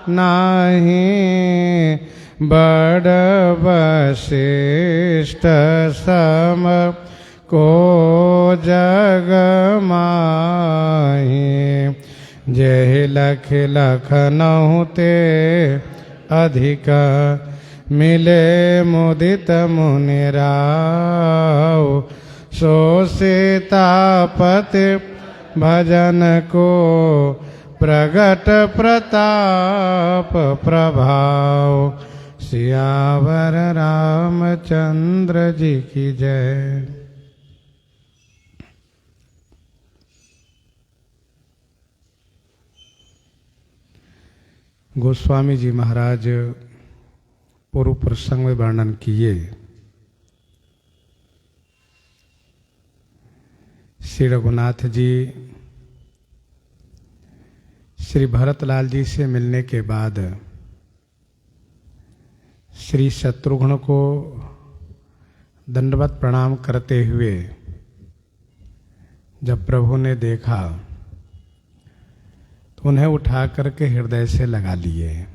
नाही बड़ वशिष्ठ सम को जग माही। जेहि लख लखनऊ ते अधिक मिले मुदित मुनि राव। सो सीतापति भजन को प्रगट प्रताप प्रभाव। सियावर रामचंद्र जी की जय। गोस्वामी जी महाराज पूर्व प्रसंग में वर्णन किए श्री रघुनाथ जी श्री भरतलाल जी से मिलने के बाद श्री शत्रुघ्न को दंडवत प्रणाम करते हुए जब प्रभु ने देखा तो उन्हें उठा करके हृदय से लगा लिए।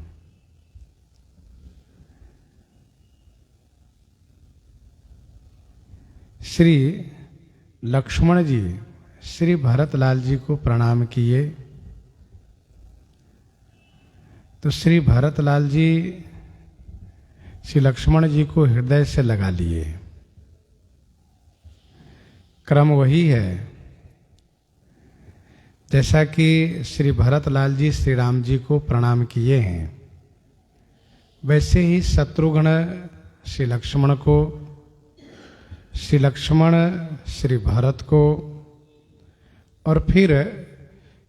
श्री लक्ष्मण जी श्री भरतलाल जी को प्रणाम किए तो श्री भरतलाल जी श्री लक्ष्मण जी को हृदय से लगा लिए। क्रम वही है जैसा कि श्री भरतलाल जी श्री राम जी को प्रणाम किए हैं, वैसे ही शत्रुघ्न श्री लक्ष्मण को, श्री लक्ष्मण श्री भरत को और फिर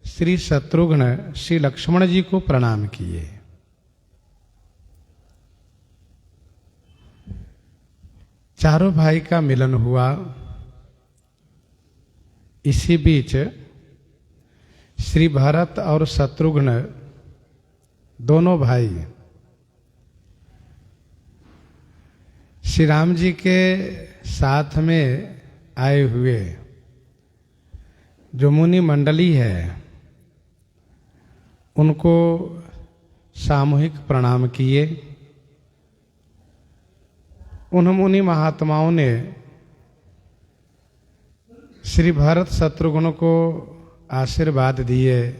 श्री शत्रुघ्न श्री लक्ष्मण जी को प्रणाम किए। चारों भाई का मिलन हुआ। इसी बीच श्री भरत और शत्रुघ्न दोनों भाई श्री राम जी के साथ में आए हुए जो मुनि मंडली है उनको सामूहिक प्रणाम किए। उन मुनि महात्माओं ने श्री भरत शत्रुघ्न को आशीर्वाद दिए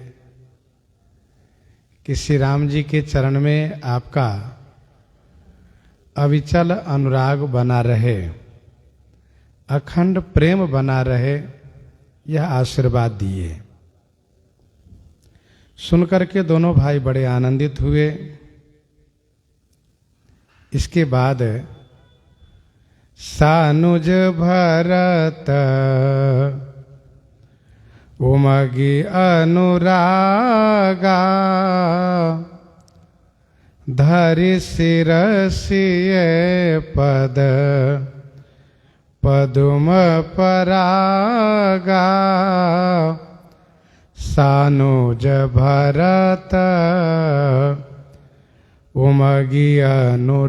कि श्री राम जी के चरण में आपका अविचल अनुराग बना रहे, अखंड प्रेम बना रहे, यह आशीर्वाद दिए। सुनकर के दोनों भाई बड़े आनंदित हुए। इसके बाद सानुज भरत उमगी अनुरागा धरि शिरसिए पद पदुम परागा। सानुज भरत उमगी अनुरागा।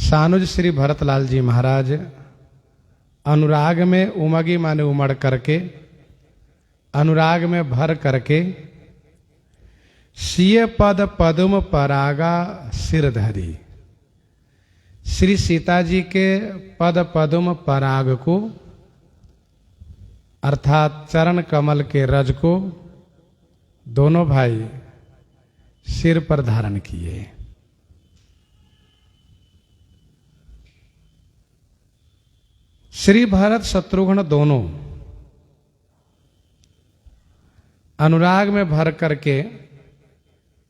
सानुज श्री भरतलाल जी महाराज अनुराग में उमगी माने उमड़ करके, अनुराग में भर करके सिय पद पद्म परागा सिर धरी। श्री सीता जी के पद पद्म पराग को अर्थात चरण कमल के रज को दोनों भाई सिर पर धारण किए। श्री भरत शत्रुघ्न दोनों अनुराग में भर करके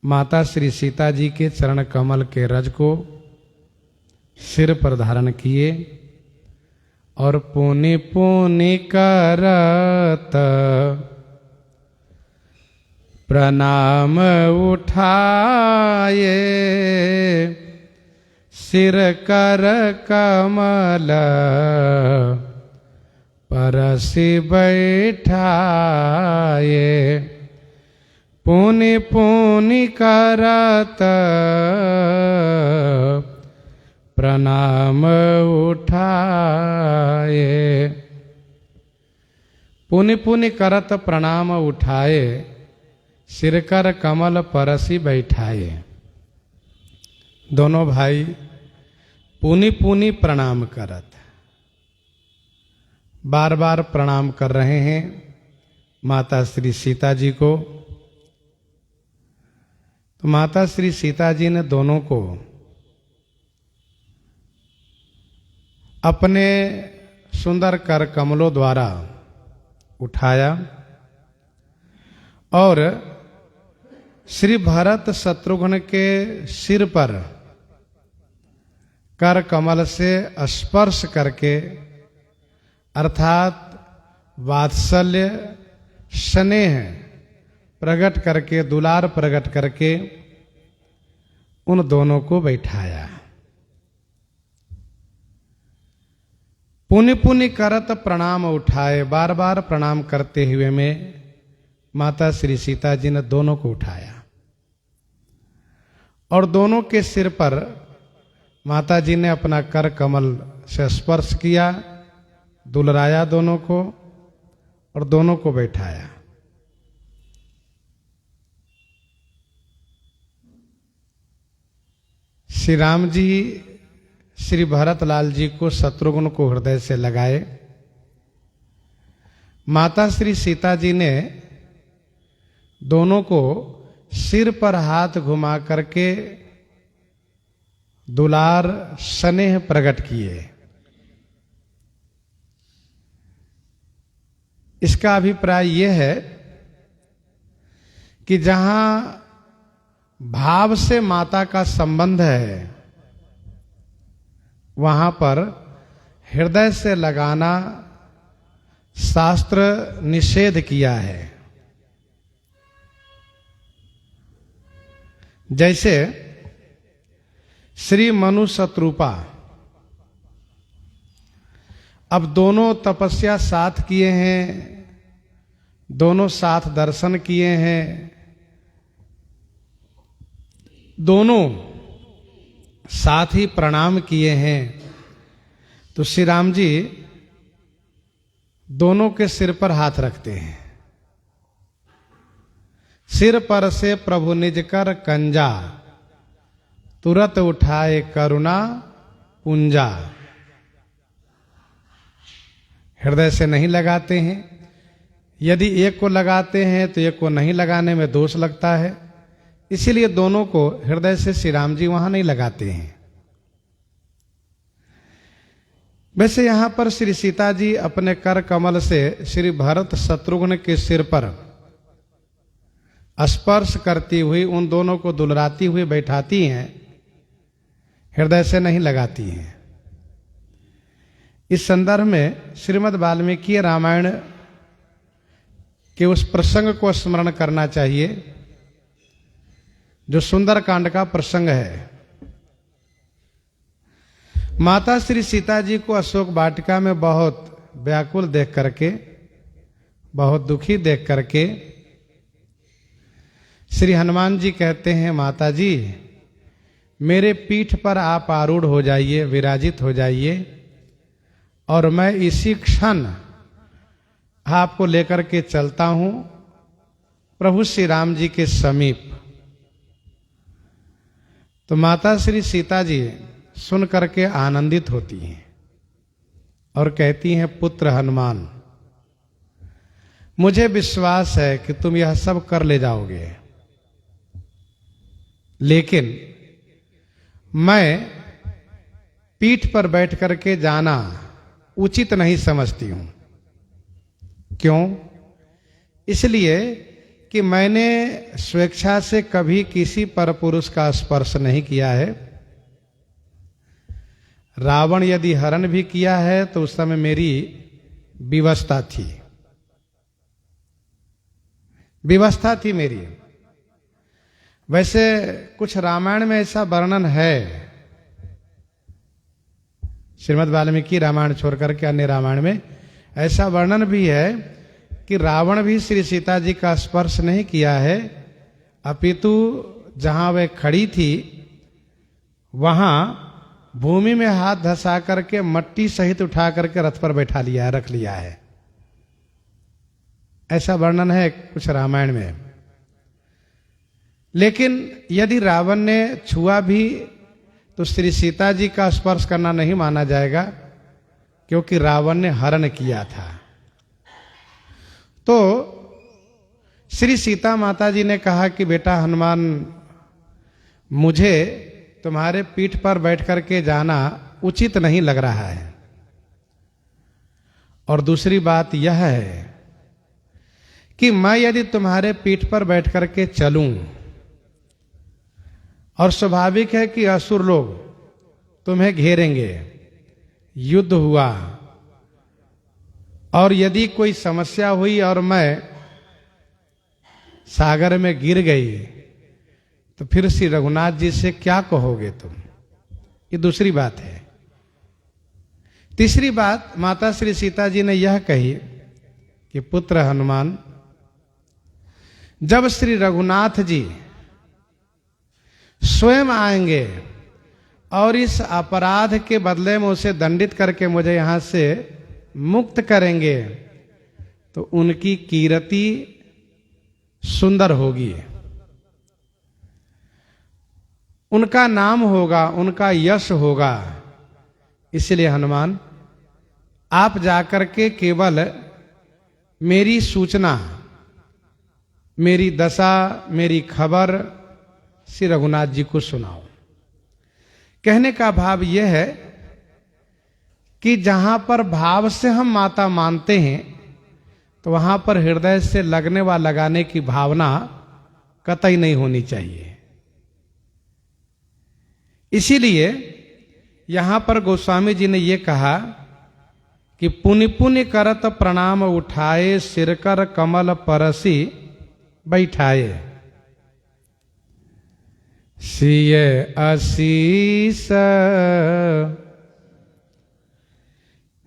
माता श्री सीता जी के चरण कमल के रज को सिर पर धारण किए और पुनि पुनि करत प्रणाम उठाए। सिर कर कमल परसि बैठाए। पुनि पुनि करत प्रणाम उठाए। पुनि पुनि करत प्रणाम उठाए, सिरकर कमल परसी बैठाए। दोनों भाई पुनि पुनि प्रणाम करत, बार बार प्रणाम कर रहे हैं माता श्री सीता जी को। तो माता श्री सीता जी ने दोनों को अपने सुंदर कर कमलों द्वारा उठाया और श्री भरत शत्रुघ्न के सिर पर कर कमल से स्पर्श करके, अर्थात वात्सल्य स्नेह प्रकट करके, दुलार प्रकट करके उन दोनों को बैठाया। पुनि पुनि करत प्रणाम उठाए, बार बार प्रणाम करते हुए में माता श्री सीता जी ने दोनों को उठाया और दोनों के सिर पर माता जी ने अपना कर कमल से स्पर्श किया, दुलराया दोनों को और दोनों को बैठाया। श्री राम जी श्री भरतलाल जी को शत्रुघ्न को हृदय से लगाए। माता श्री सीता जी ने दोनों को सिर पर हाथ घुमा करके दुलार स्नेह प्रकट किए। इसका अभिप्राय यह है कि जहां भाव से माता का संबंध है, वहां पर हृदय से लगाना शास्त्र निषेध किया है। जैसे श्री मनु शत्रुपा, अब दोनों तपस्या साथ किए हैं, दोनों साथ दर्शन किए हैं, दोनों साथ ही प्रणाम किए हैं। तो श्री राम जी दोनों के सिर पर हाथ रखते हैं। सिर पर से प्रभु निज कर कंजा, तुरत उठाए करुणा पुंजा। हृदय से नहीं लगाते हैं। यदि एक को लगाते हैं तो एक को नहीं लगाने में दोष लगता है, इसीलिए दोनों को हृदय से श्री राम जी वहां नहीं लगाते हैं। वैसे यहां पर श्री सीता जी अपने कर कमल से श्री भरत शत्रुघ्न के सिर पर स्पर्श करती हुई उन दोनों को दुलराती हुई बैठाती हैं, हृदय से नहीं लगाती हैं। इस संदर्भ में श्रीमद् वाल्मीकि रामायण के उस प्रसंग को स्मरण करना चाहिए जो सुंदर कांड का प्रसंग है। माता श्री सीता जी को अशोक वाटिका में बहुत व्याकुल देख करके, बहुत दुखी देख करके श्री हनुमान जी कहते हैं, माता जी मेरे पीठ पर आप आरूढ़ हो जाइए, विराजित हो जाइए और मैं इसी क्षण आपको लेकर के चलता हूं प्रभु श्री राम जी के समीप। तो माता श्री सीता जी सुन करके आनंदित होती हैं और कहती हैं, पुत्र हनुमान, मुझे विश्वास है कि तुम यह सब कर ले जाओगे, लेकिन मैं पीठ पर बैठ करके जाना उचित नहीं समझती हूं। क्यों? इसलिए कि मैंने स्वेच्छा से कभी किसी पर पुरुष का स्पर्श नहीं किया है। रावण यदि हरण भी किया है तो उस समय मेरी विवशता थी, विवशता थी मेरी। वैसे कुछ रामायण में ऐसा वर्णन है, श्रीमद् वाल्मीकि रामायण छोड़ करके अन्य रामायण में ऐसा वर्णन भी है कि रावण भी श्री सीता जी का स्पर्श नहीं किया है, अपितु जहां वह खड़ी थी वहां भूमि में हाथ धंसा करके, मट्टी सहित उठा करके रथ पर बैठा लिया है, रख लिया है। ऐसा वर्णन है कुछ रामायण में। लेकिन यदि रावण ने छुआ भी तो श्री सीता जी का स्पर्श करना नहीं माना जाएगा, क्योंकि रावण ने हरण किया था। तो श्री सीता माता जी ने कहा कि बेटा हनुमान, मुझे तुम्हारे पीठ पर बैठ करके जाना उचित नहीं लग रहा है। और दूसरी बात यह है कि मैं यदि तुम्हारे पीठ पर बैठ करके चलूं, और स्वाभाविक है कि असुर लोग तुम्हें घेरेंगे, युद्ध हुआ, और यदि कोई समस्या हुई और मैं सागर में गिर गई, तो फिर श्री रघुनाथ जी से क्या कहोगे तुम? ये दूसरी बात है। तीसरी बात माता श्री सीता जी ने यह कही कि पुत्र हनुमान, जब श्री रघुनाथ जी स्वयं आएंगे और इस अपराध के बदले में उसे दंडित करके मुझे यहां से मुक्त करेंगे, तो उनकी कीर्ति सुंदर होगी, उनका नाम होगा, उनका यश होगा। इसलिए हनुमान, आप जाकर के केवल मेरी सूचना, मेरी दशा, मेरी खबर श्री रघुनाथ जी को सुनाओ। कहने का भाव यह है कि जहां पर भाव से हम माता मानते हैं, तो वहां पर हृदय से लगने व लगाने की भावना कतई नहीं होनी चाहिए। इसीलिए यहां पर गोस्वामी जी ने यह कहा कि पुनि पुनि करत प्रणाम उठाए, सिरकर कमल परसी बैठाए। सिय आशीष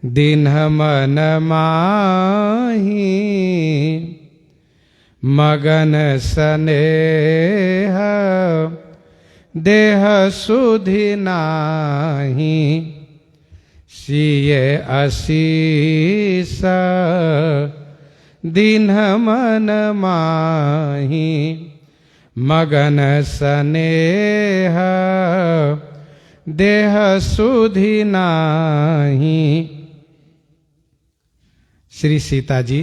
दिन मन माही, मगन स्नेह देह सुधि नाही। सिय आशीष दिन मन माही, मगन स्नेह देह सुधि नाही। श्री सीता जी,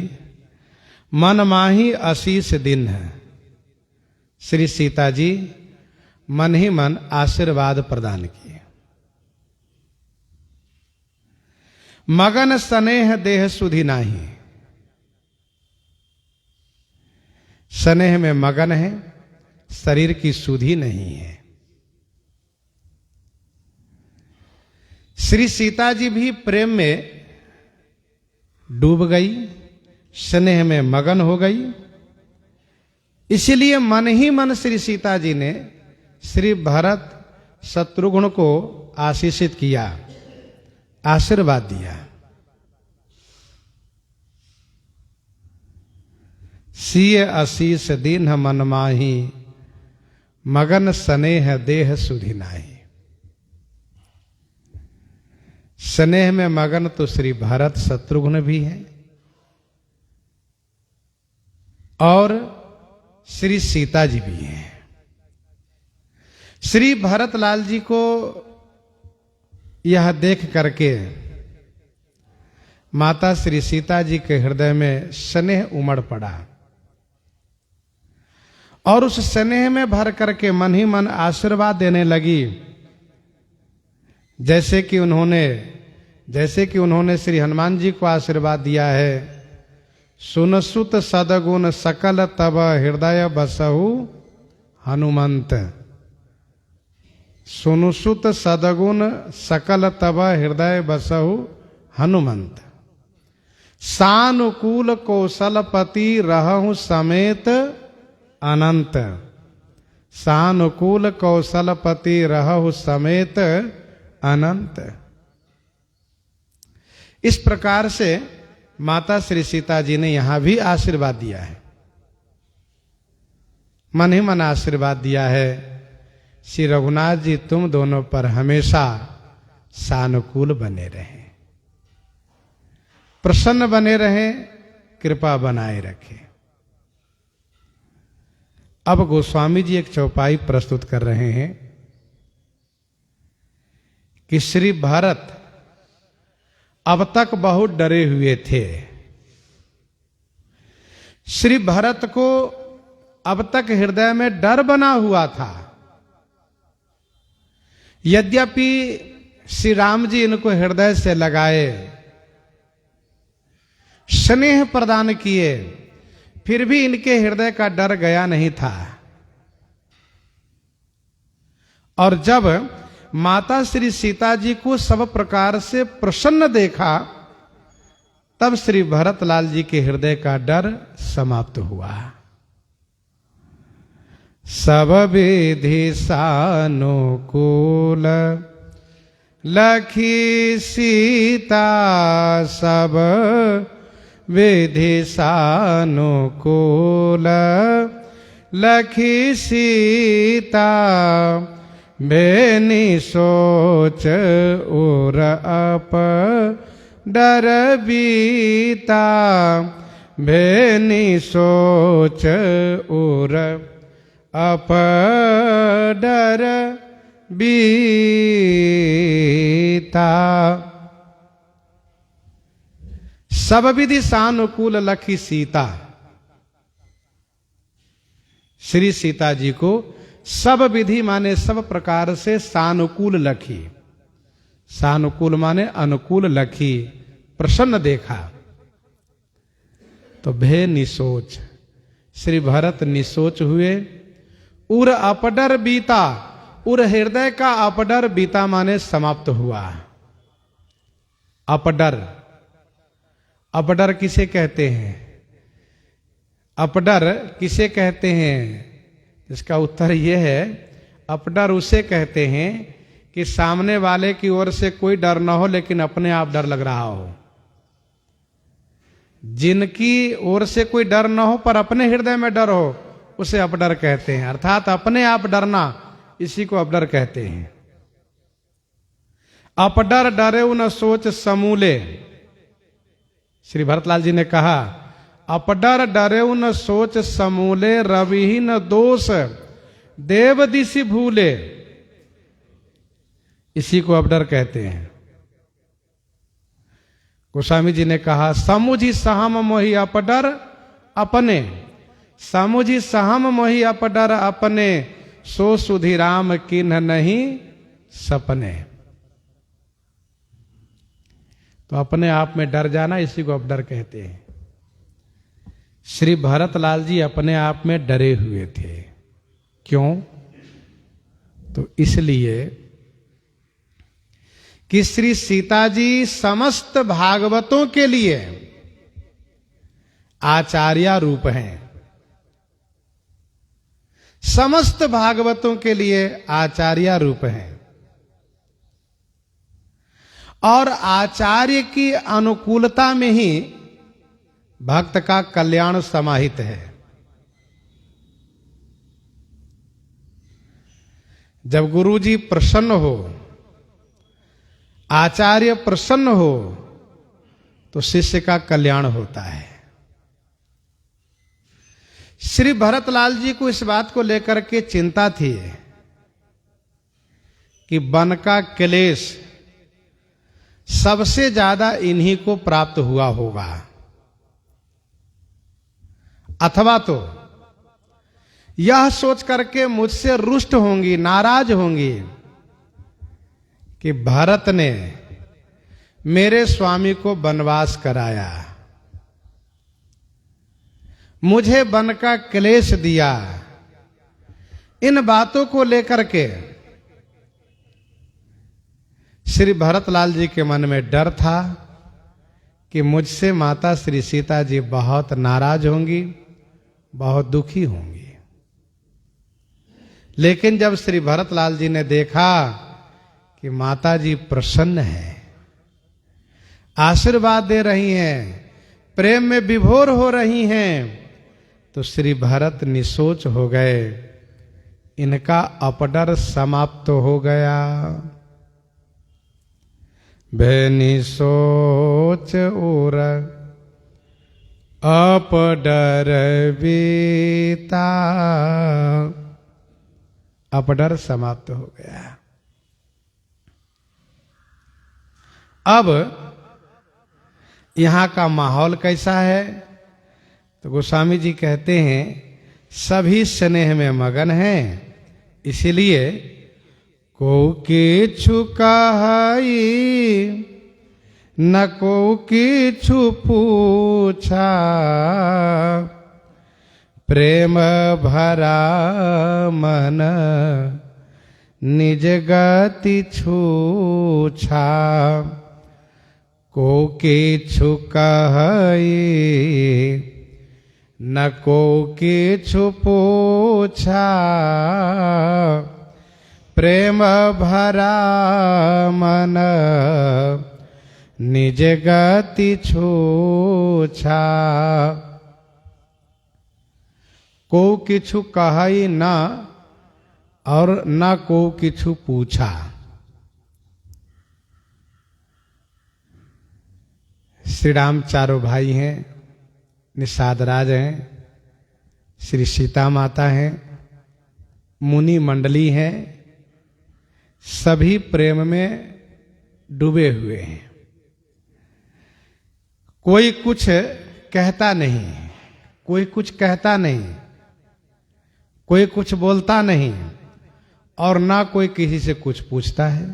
मन माही आशीष दिन है। श्री सीता जी मन ही मन आशीर्वाद प्रदान किए। मगन स्नेह देह सुधि नाही, स्नेह में मगन है, शरीर की सुधि नहीं है। श्री सीता जी भी प्रेम में डूब गई, स्नेह में मगन हो गई। इसलिए मन ही मन श्री सीता जी ने श्री भरत शत्रुघ्न को आशीषित किया, आशीर्वाद दिया। सिय आशीष दीन मन माही, मगन स्नेह देह सुधि नाही। स्नेह में मगन तो श्री भरत शत्रुघ्न भी हैं और श्री सीता जी भी हैं। श्री भरत लाल जी को यह देख करके माता श्री सीता जी के हृदय में स्नेह उमड़ पड़ा और उस स्नेह में भर करके मन ही मन आशीर्वाद देने लगी। जैसे कि उन्होंने श्री हनुमान जी को आशीर्वाद दिया है, सुनसुत सदगुण सकल तब हृदय बसहु हनुमंत। सुनसुत सदगुण सकल तब हृदय बसहु हनुमंत। सानुकूल कौशलपति रहहु समेत अनंत। सानुकूल कौशलपति रहहु समेत अनंत। इस प्रकार से माता श्री सीता जी ने यहां भी आशीर्वाद दिया है, मन ही मन आशीर्वाद दिया है। श्री रघुनाथ जी तुम दोनों पर हमेशा सानुकूल बने रहें, प्रसन्न बने रहें कृपा बनाए रखे। अब गोस्वामी जी एक चौपाई प्रस्तुत कर रहे हैं कि श्री भरत अब तक बहुत डरे हुए थे। श्री भरत को अब तक हृदय में डर बना हुआ था। यद्यपि श्री राम जी इनको हृदय से लगाए, स्नेह प्रदान किए, फिर भी इनके हृदय का डर गया नहीं था। और जब माता श्री सीता जी को सब प्रकार से प्रसन्न देखा, तब श्री भरतलाल जी के हृदय का डर समाप्त हुआ। सब विधि सानुकूल लखी सीता, सब विधि सानुकूल लखी सीता, बेनी सोच उर अप डर बीता, बेनी सोच उर अप डर बीता। सब विधि सानुकूल लखी सीता, श्री सीता जी को सब विधि माने सब प्रकार से सानुकूल लखी, सानुकूल माने अनुकूल लखी, प्रसन्न देखा तो भय निसोच, श्री भरत निसोच हुए। उर अपडर बीता, उर हृदय का अपडर बीता माने समाप्त हुआ। अपडर, अपडर किसे कहते हैं? अपडर किसे कहते हैं? इसका उत्तर यह है, अपडर उसे कहते हैं कि सामने वाले की ओर से कोई डर ना हो लेकिन अपने आप डर लग रहा हो। जिनकी ओर से कोई डर ना हो पर अपने हृदय में डर हो, उसे अपडर कहते हैं। अर्थात अपने आप डरना, इसी को अपडर कहते हैं। अपडर डरे न सोच समूले, श्री भरतलाल जी ने कहा अपडर डरे न सोच समूले, रविहीन दोष देव दिशि भूले, इसी को अपडर कहते हैं। गोस्वामी जी ने कहा समुझी सहम मोहि अपडर अपने, समुझी सहम मोहि अपडर अपने, सो सुधीराम किन्ह नहीं सपने। तो अपने आप में डर जाना, इसी को अपडर कहते हैं। श्री भरतलाल जी अपने आप में डरे हुए थे। क्यों? तो इसलिए कि श्री सीता जी समस्त भागवतों के लिए आचार्य रूप हैं। समस्त भागवतों के लिए आचार्य रूप हैं और आचार्य की अनुकूलता में ही भक्त का कल्याण समाहित है। जब गुरु जी प्रसन्न हो, आचार्य प्रसन्न हो, तो शिष्य का कल्याण होता है। श्री भरतलाल जी को इस बात को लेकर के चिंता थी कि वन का क्लेश सबसे ज्यादा इन्हीं को प्राप्त हुआ होगा, अथवा तो यह सोच करके मुझसे रुष्ट होंगी, नाराज होंगी कि भरत ने मेरे स्वामी को वनवास कराया, मुझे वन का क्लेश दिया। इन बातों को लेकर के श्री भरतलाल जी के मन में डर था कि मुझसे माता श्री सीता जी बहुत नाराज होंगी, बहुत दुखी होंगी। लेकिन जब श्री भरतलाल जी ने देखा कि माता जी प्रसन्न है, आशीर्वाद दे रही हैं, प्रेम में विभोर हो रही हैं, तो श्री भरत निसोच हो गए। इनका अपडर समाप्त हो गया। भय निसोच उर अपडर बीता, अपडर समाप्त हो गया। अब यहां का माहौल कैसा है? तो गोस्वामी जी कहते हैं सभी स्नेह में मगन हैं, इसीलिए को किछु कहाई न को किछु पूछा, प्रेम भरा मन निज गति छूछा। को किछु कहाई न को किछु पूछा, प्रेम भरा मन निज गति छूछा। को किछु कहाई ना और ना को किछु पूछा। श्री राम चारों भाई हैं, निषाद राज हैं, श्री सीता माता हैं, मुनि मंडली हैं, सभी प्रेम में डूबे हुए हैं। कोई कुछ कहता नहीं, कोई कुछ कहता नहीं, कोई कुछ बोलता नहीं और ना कोई किसी से कुछ पूछता है।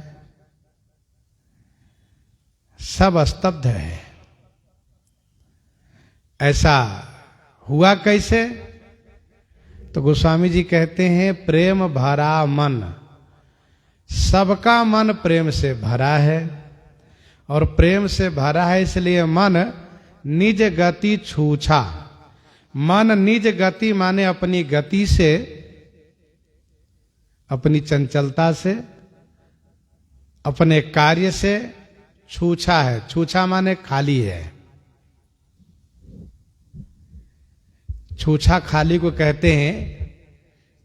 सब स्तब्ध है। ऐसा हुआ कैसे? तो गोस्वामी जी कहते हैं प्रेम भरा मन, सबका मन प्रेम से भरा है और प्रेम से भरा है इसलिए मन निज गति छूछा। मन निज गति माने अपनी गति से, अपनी चंचलता से, अपने कार्य से छूछा है। छूछा माने खाली है। छूछा खाली को कहते हैं,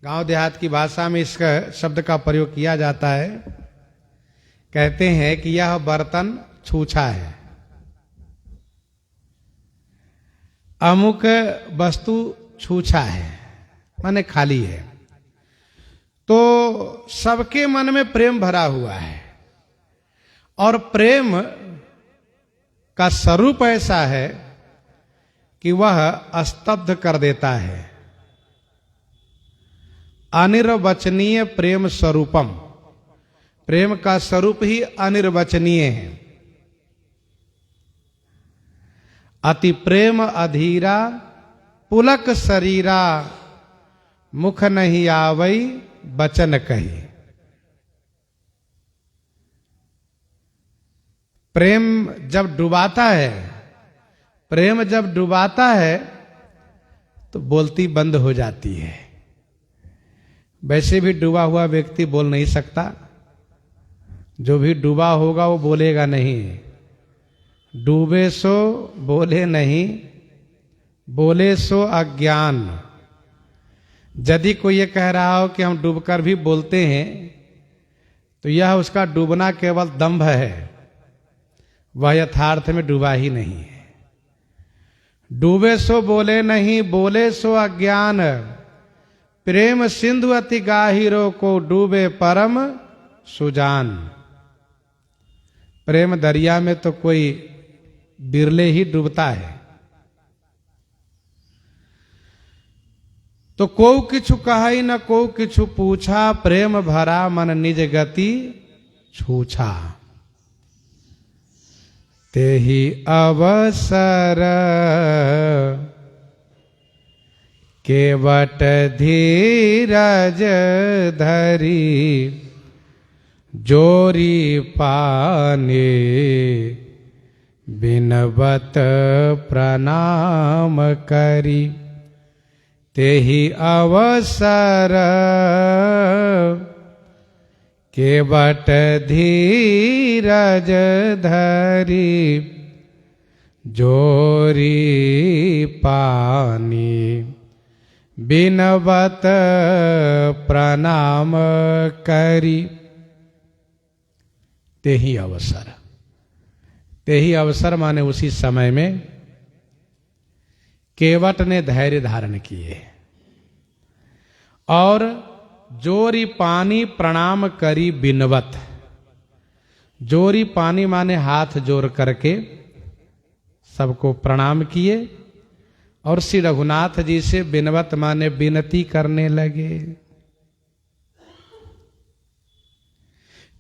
गांव देहात की भाषा में इसका शब्द का प्रयोग किया जाता है। कहते हैं कि यह बर्तन छूछा है, अमुक वस्तु छूछा है, माने खाली है। तो सबके मन में प्रेम भरा हुआ है और प्रेम का स्वरूप ऐसा है कि वह स्तब्ध कर देता है। अनिर्वचनीय प्रेम स्वरूपम, प्रेम का स्वरूप ही अनिर्वचनीय है। अति प्रेम अधीरा पुलक शरीरा, मुख नहीं आवई बचन कही। प्रेम जब डुबाता है, प्रेम जब डुबाता है तो बोलती बंद हो जाती है। वैसे भी डूबा हुआ व्यक्ति बोल नहीं सकता, जो भी डूबा होगा वो बोलेगा नहीं। डूबे सो बोले नहीं, बोले सो अज्ञान। यदि कोई ये कह रहा हो कि हम डूबकर भी बोलते हैं तो यह उसका डूबना केवल दंभ है, वह यथार्थ में डूबा ही नहीं है। डूबे सो बोले नहीं, बोले सो अज्ञान। प्रेम सिंधु अति गाहिरो को डूबे परम सुजान। प्रेम दरिया में तो कोई बिरले ही डूबता है। तो को किछु कहाई न को किछु पूछा, प्रेम भरा मन निज गति छूछा। तेहि अवसर केवट धीरज धरी, जोरी पाने बिनवत प्रणाम करी। तेहि अवसर केवट धीरज धरी, जोरी पानी बिनवत प्रणाम करी। तेहि अवसर, तेहि अवसर माने उसी समय में केवट ने धैर्य धारण किए और जोरी पानी प्रणाम करी बिनवत। जोरी पानी माने हाथ जोड़ करके सबको प्रणाम किए और श्री रघुनाथ जी से बिनवत माने विनती करने लगे।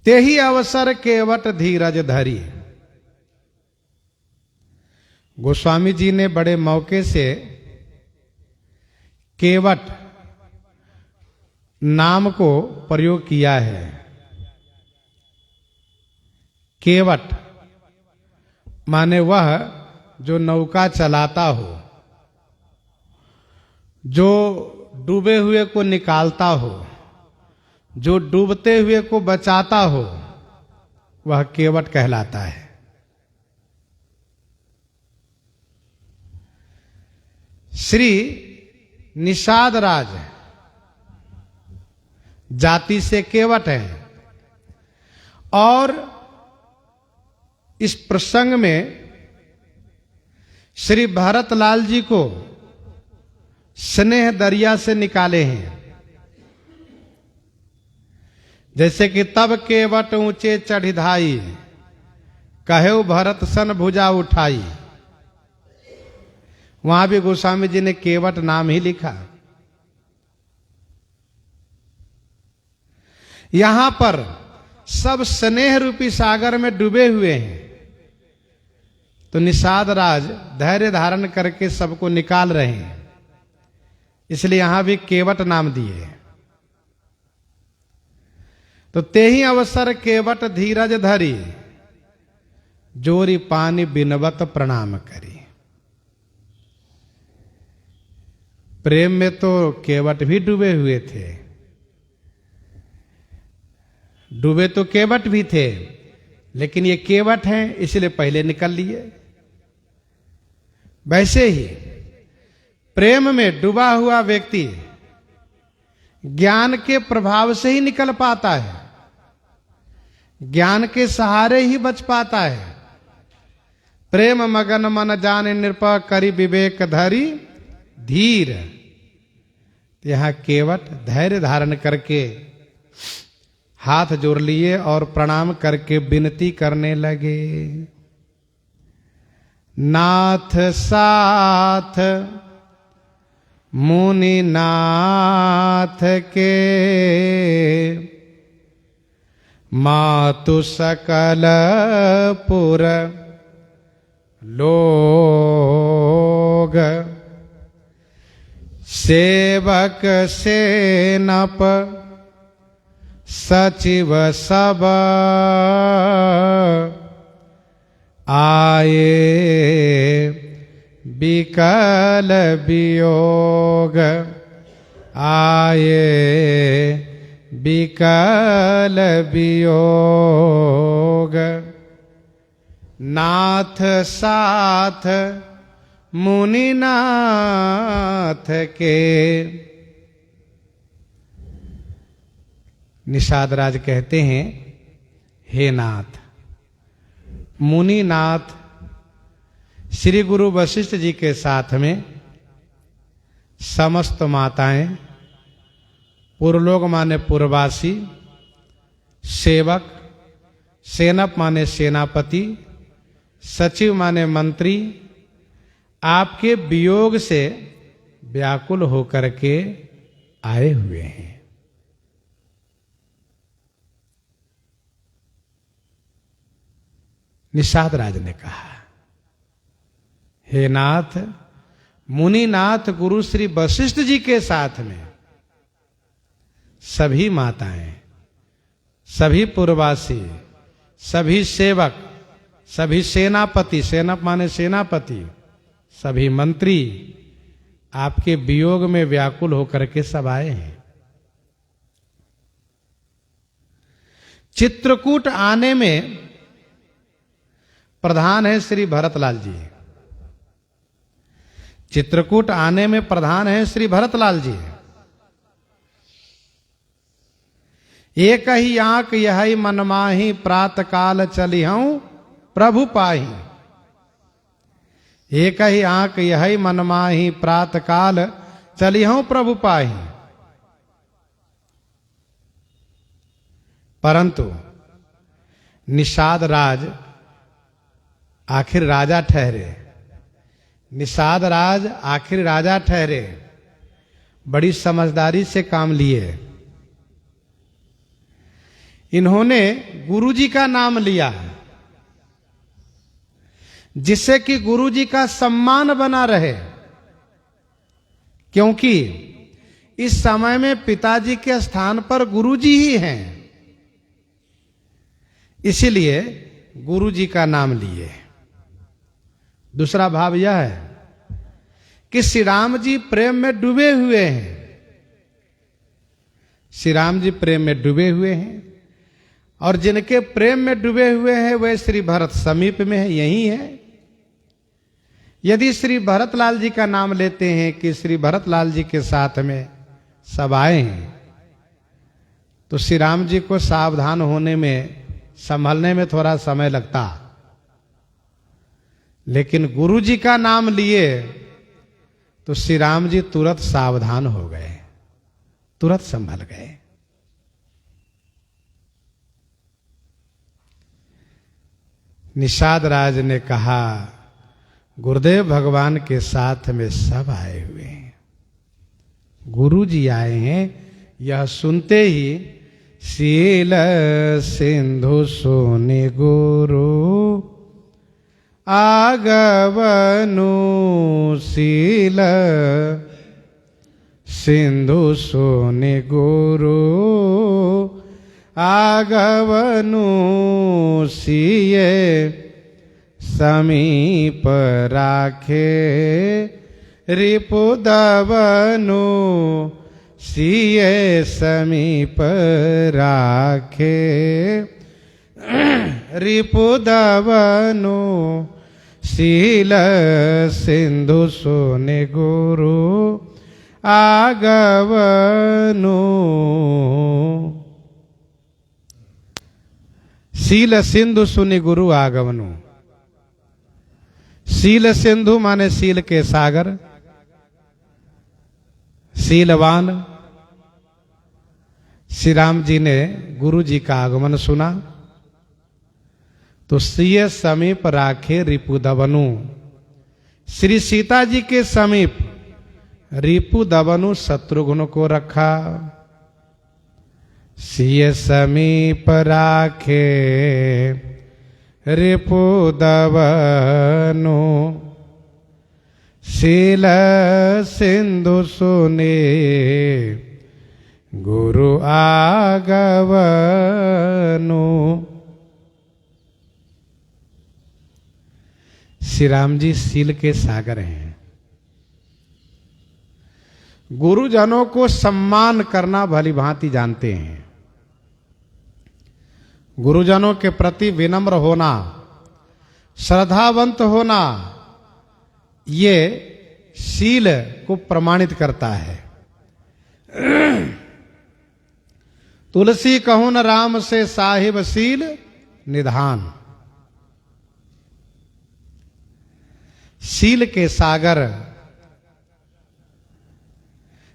ते ही अवसर केवट धीरज धरी। गोस्वामी जी ने बड़े मौके से केवट नाम को प्रयोग किया है। केवट माने वह जो नौका चलाता हो, जो डूबे हुए को निकालता हो, जो डूबते हुए को बचाता हो, वह केवट कहलाता है। श्री निषाद राज जाति से केवट है और इस प्रसंग में श्री भरतलाल जी को स्नेह दरिया से निकाले हैं। जैसे कि तब केवट ऊंचे चढ़िधाई, कहे भरत सन भुजा उठाई। वहां भी गोस्वामी जी ने केवट नाम ही लिखा। यहां पर सब स्नेह रूपी सागर में डूबे हुए हैं, तो निषाद राज धैर्य धारण करके सबको निकाल रहे हैं, इसलिए यहां भी केवट नाम दिए। तो ते ही अवसर केवट धीरज धरी, जोरी पानी बिनवत प्रणाम करी। प्रेम में तो केवट भी डूबे हुए थे, डूबे तो केवट भी थे, लेकिन ये केवट हैं इसलिए पहले निकल लिए। वैसे ही प्रेम में डूबा हुआ व्यक्ति ज्ञान के प्रभाव से ही निकल पाता है, ज्ञान के सहारे ही बच पाता है। प्रेम मगन मन जाने नृप करी विवेक धरी धीर। यहां केवट धैर्य धारण करके हाथ जोड़ लिए और प्रणाम करके विनती करने लगे। नाथ साथ मुनि नाथ के, मातु सकल पुर लोग, सेवक सेनप सचिव सब आए विकल वियोग, आए विकल वियोग। नाथ साथ मुनि नाथ के। निषाद राज कहते हैं, हे नाथ, मुनि नाथ श्री गुरु वशिष्ठ जी के साथ में समस्त माताएं, पुरलोक माने पुरवासी, सेवक, सेनप माने सेनापति, सचिव माने मंत्री, आपके वियोग से व्याकुल होकर के आए हुए हैं। निषाद राज ने कहा, हे नाथ, मुनिनाथ गुरु श्री वशिष्ठ जी के साथ में सभी माताएं, सभी पुरवासी, सभी सेवक, सभी सेनापति, सेनप माने सेनापति, सभी मंत्री आपके वियोग में व्याकुल होकर के सब आए हैं। चित्रकूट आने में प्रधान है श्री भरतलाल जी। चित्रकूट आने में प्रधान है श्री भरतलाल जी। एक ही आंक यही मनमाही, प्रात काल चली हूं प्रभु पाही। एक ही आंक यही मन माही, प्रात काल चलिहूं प्रभु पाही। परंतु निषाद राज आखिर राजा ठहरे, निषाद राज आखिर राजा ठहरे, बड़ी समझदारी से काम लिए। इन्होंने गुरुजी का नाम लिया जिससे कि गुरुजी का सम्मान बना रहे, क्योंकि इस समय में पिताजी के स्थान पर गुरुजी ही हैं, इसीलिए गुरुजी का नाम लिए। दूसरा भाव यह है कि श्री राम जी प्रेम में डूबे हुए हैं, श्री राम जी प्रेम में डूबे हुए हैं, और जिनके प्रेम में डूबे हुए हैं वह श्री भरत समीप में है, यही है। यदि श्री भरतलाल जी का नाम लेते हैं कि श्री भरतलाल जी के साथ में सब आए हैं, तो श्री राम जी को सावधान होने में, संभलने में थोड़ा समय लगता, लेकिन गुरु जी का नाम लिए तो श्री राम जी तुरंत सावधान हो गए, तुरंत संभल गए। निषाद राज ने कहा गुरुदेव भगवान के साथ में सब आए हुए हैं, गुरु जी आए हैं। यह सुनते ही शील सिंधु सोने गुरु आगवनु, शील सिंधु सोने गुरु आगवनु, सिए समीप राखे रिपुदवनु, सिए समीप राखे रिपुदवनु, शील सिंधु सोने गुरु आगवनु। शील सिंधु सुनि गुरु आगवनु। शील सिंधु माने शील के सागर, शीलवान। श्री राम जी ने गुरु जी का आगमन सुना तो सिय समीप राखे रिपुदवनु, श्री सीता जी के समीप रिपुदवनु शत्रुघ्न को रखा। सिय समीप राखे रिपुदवनु, शील सिंधु सुने गुरु आगवनु। श्री राम जी शील के सागर हैं। गुरुजनों को सम्मान करना भली भांति जानते हैं। गुरुजनों के प्रति विनम्र होना, श्रद्धावंत होना, ये शील को प्रमाणित करता है। तुलसी कहूं न राम से साहिब शील निधान। शील के सागर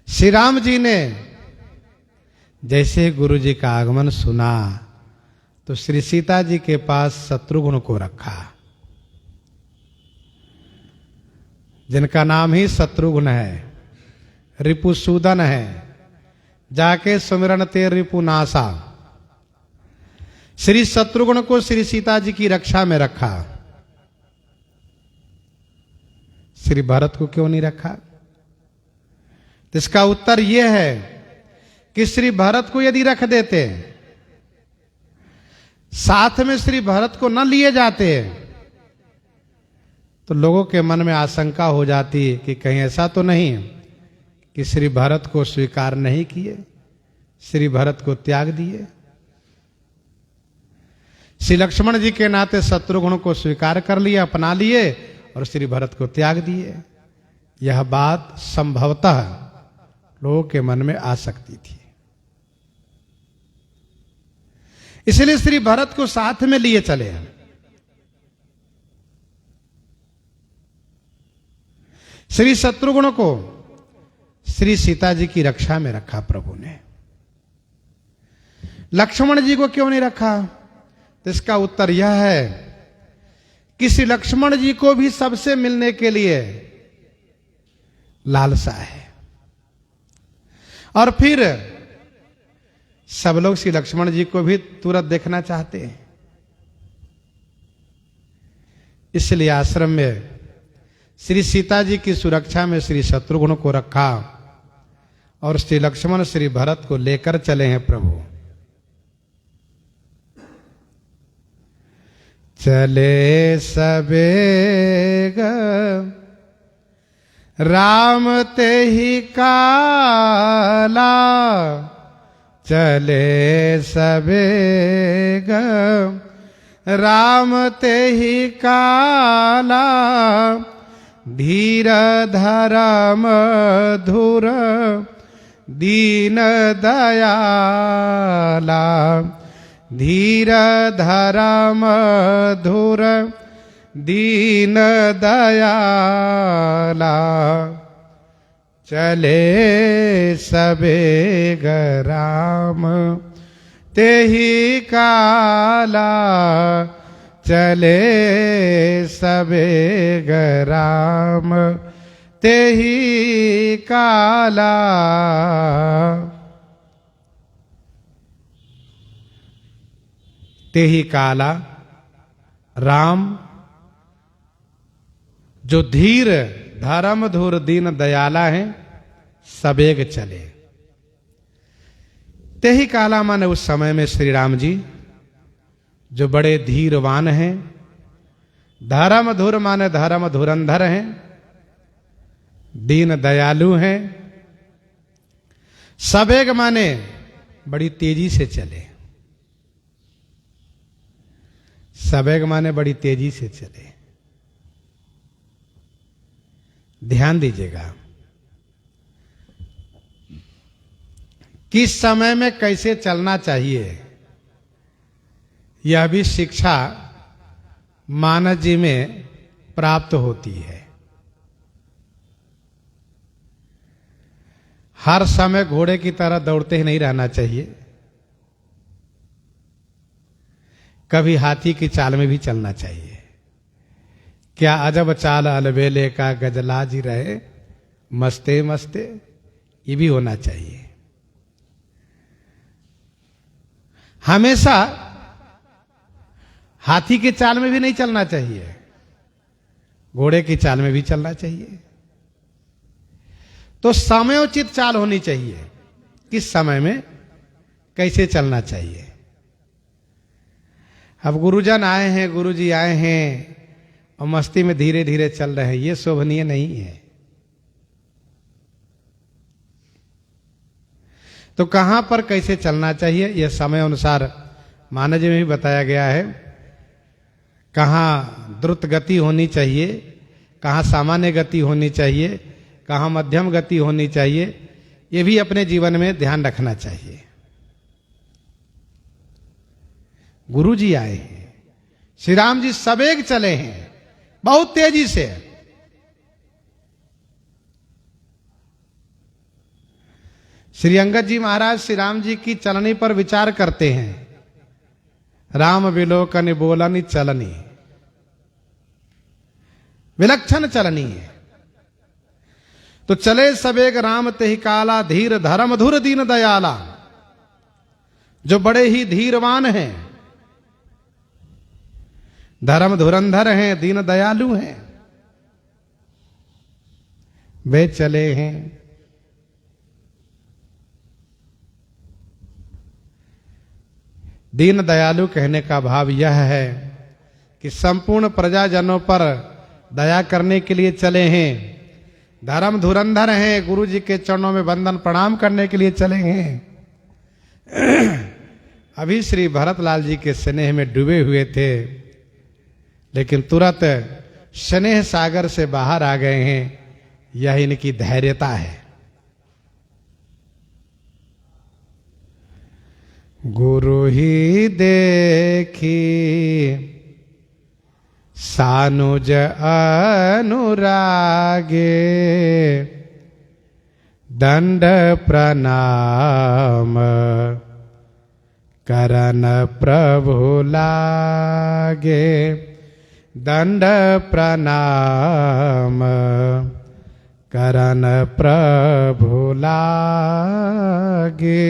श्री राम जी ने जैसे गुरु जी का आगमन सुना तो श्री सीता जी के पास शत्रुघ्न को रखा, जिनका नाम ही शत्रुघ्न है, रिपुसूदन है। जाके सुमिरन ते रिपुनासा। श्री शत्रुघ्न को श्री सीता जी की रक्षा में रखा, श्री भरत को क्यों नहीं रखा? तो इसका उत्तर यह है कि श्री भरत को यदि रख देते, साथ में श्री भरत को न लिए जाते, तो लोगों के मन में आशंका हो जाती कि कहीं ऐसा तो नहीं कि श्री भरत को स्वीकार नहीं किए, श्री भरत को त्याग दिए। श्री लक्ष्मण जी के नाते शत्रुघ्न को स्वीकार कर लिया, अपना लिए और श्री भरत को त्याग दिए। यह बात संभवतः लोगों के मन में आ सकती थी, इसलिए श्री भरत को साथ में लिए चले। श्री शत्रुघ्न को श्री सीता जी की रक्षा में रखा प्रभु ने। लक्ष्मण जी को क्यों नहीं रखा? तो इसका उत्तर यह है कि श्री लक्ष्मण जी को भी सबसे मिलने के लिए लालसा है, और फिर सब लोग श्री लक्ष्मण जी को भी तुरंत देखना चाहते हैं। इसलिए आश्रम में श्री सीता जी की सुरक्षा में श्री शत्रुघ्न को रखा और श्री लक्ष्मण श्री भरत को लेकर चले हैं प्रभु। चले सबेग राम ते ही काला, चले सबेग राम ते ही काला, धीर धरम धुर दीन दयाला, धीर धरम धुर दीन दयाला, चले सबेग राम ते ही काला, चले सबेग राम ते ही काला। ते ही काला राम जो धीर धर्म धुर दीन दयाला है, सबेग चले। ते ही काला माने उस समय में श्री राम जी जो बड़े धीरवान हैं, धर्म धुर माने धर्म धुरंधर हैं, दीन दयालु हैं, सबेग माने बड़ी तेजी से चले। सबेग माने बड़ी तेजी से चले। ध्यान दीजिएगा किस समय में कैसे चलना चाहिए, यह भी शिक्षा मानव जी में प्राप्त होती है। हर समय घोड़े की तरह दौड़ते ही नहीं रहना चाहिए, कभी हाथी की चाल में भी चलना चाहिए। क्या अजब चाल अलबेले का गजलाज रहे मस्ते मस्ते, ये भी होना चाहिए। हमेशा हाथी की चाल में भी नहीं चलना चाहिए, घोड़े की चाल में भी चलना चाहिए। तो समयोचित चाल होनी चाहिए, किस समय में कैसे चलना चाहिए। अब गुरुजन आए हैं, गुरुजी आए हैं और मस्ती में धीरे धीरे चल रहे हैं, ये शोभनीय नहीं है। तो कहां पर कैसे चलना चाहिए, यह समय अनुसार मानव जी में भी बताया गया है। कहां द्रुत गति होनी चाहिए, कहां सामान्य गति होनी चाहिए, कहां मध्यम गति होनी चाहिए, ये भी अपने जीवन में ध्यान रखना चाहिए। गुरु जी आए हैं, श्री राम जी सबेग चले हैं, बहुत तेजी से। श्री अंगद जी महाराज श्री राम जी की चलनी पर विचार करते हैं। राम विलोकन बोलनी चलनी, विलक्षण चलनी है। तो चले सबेग राम तेहि काला, धीर धर्म धुर दीन दयाला, जो बड़े ही धीरवान हैं, धर्म धुरंधर हैं, दीन दयालु हैं, वे चले हैं। दीन दयालु कहने का भाव यह है कि संपूर्ण प्रजाजनों पर दया करने के लिए चले हैं। धर्म धुरंधर हैं, गुरु जी के चरणों में वंदन प्रणाम करने के लिए चले हैं। अभी श्री भरतलाल जी के स्नेह में डूबे हुए थे, लेकिन तुरंत स्नेह सागर से बाहर आ गए हैं। यह इनकी धैर्यता है। गुरु ही देखी सानुज अनुरागे दंड प्रणाम करन प्रभु लागे दंड प्रणाम करन प्रभु लागे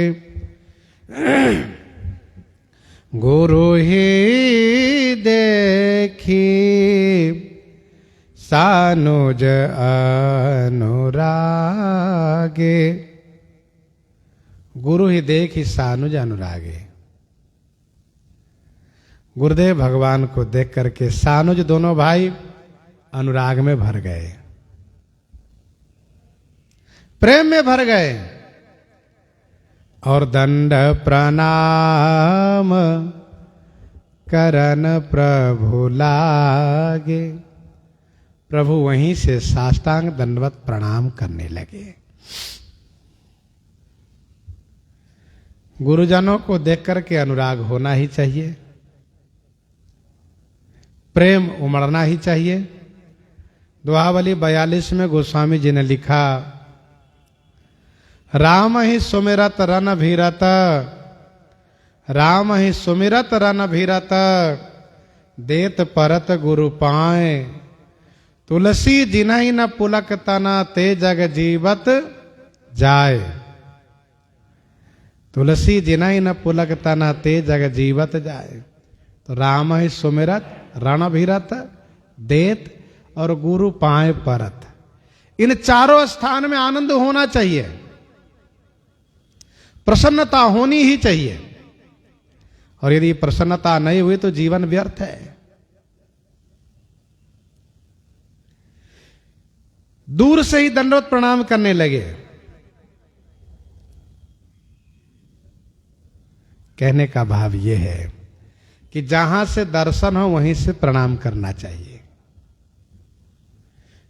गुरु ही देखी सानुज अनुरागे गुरु ही देखी सानुज अनुरागे गुरुदेव भगवान को देख करके सानुज दोनों भाई अनुराग में भर गए, प्रेम में भर गए और दंड प्रणाम करन प्रभु लागे। प्रभु वहीं से साष्टांग दंडवत प्रणाम करने लगे। गुरुजनों को देख करके अनुराग होना ही चाहिए, प्रेम उमड़ना ही चाहिए। दोहावली 42 में गोस्वामी जी ने लिखा, राम ही सुमिरत रन भीरत, राम ही सुमिरत रन भीरत, देत परत गुरु पाए, तुलसी जिन्हि न पुलक तना, ते जग जीवत जाए। तुलसी जिन्हि न पुलक तना, ते जग जीवत जाए। तो राम ही सुमिरत रण भीरत, देत और गुरु पाए परत, इन चारों स्थान में आनंद होना चाहिए, प्रसन्नता होनी ही चाहिए। और यदि प्रसन्नता नहीं हुई तो जीवन व्यर्थ है। दूर से ही दंडवत प्रणाम करने लगे। कहने का भाव यह है कि जहां से दर्शन हो वहीं से प्रणाम करना चाहिए,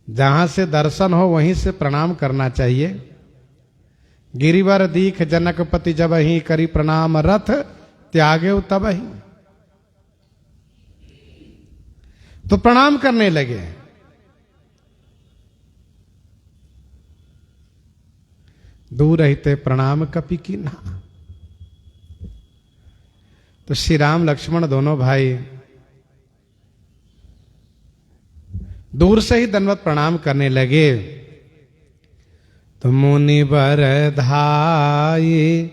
जहां से दर्शन हो वहीं से प्रणाम करना चाहिए। गिरिवर दीख जनकपति जब ही करी प्रणाम, रथ त्यागे तब ही। तो प्रणाम करने लगे। दूर रहते प्रणाम कपि कीन्हा। तो श्री राम लक्ष्मण दोनों भाई दूर से ही दंडवत प्रणाम करने लगे। तो मुनि बर धाई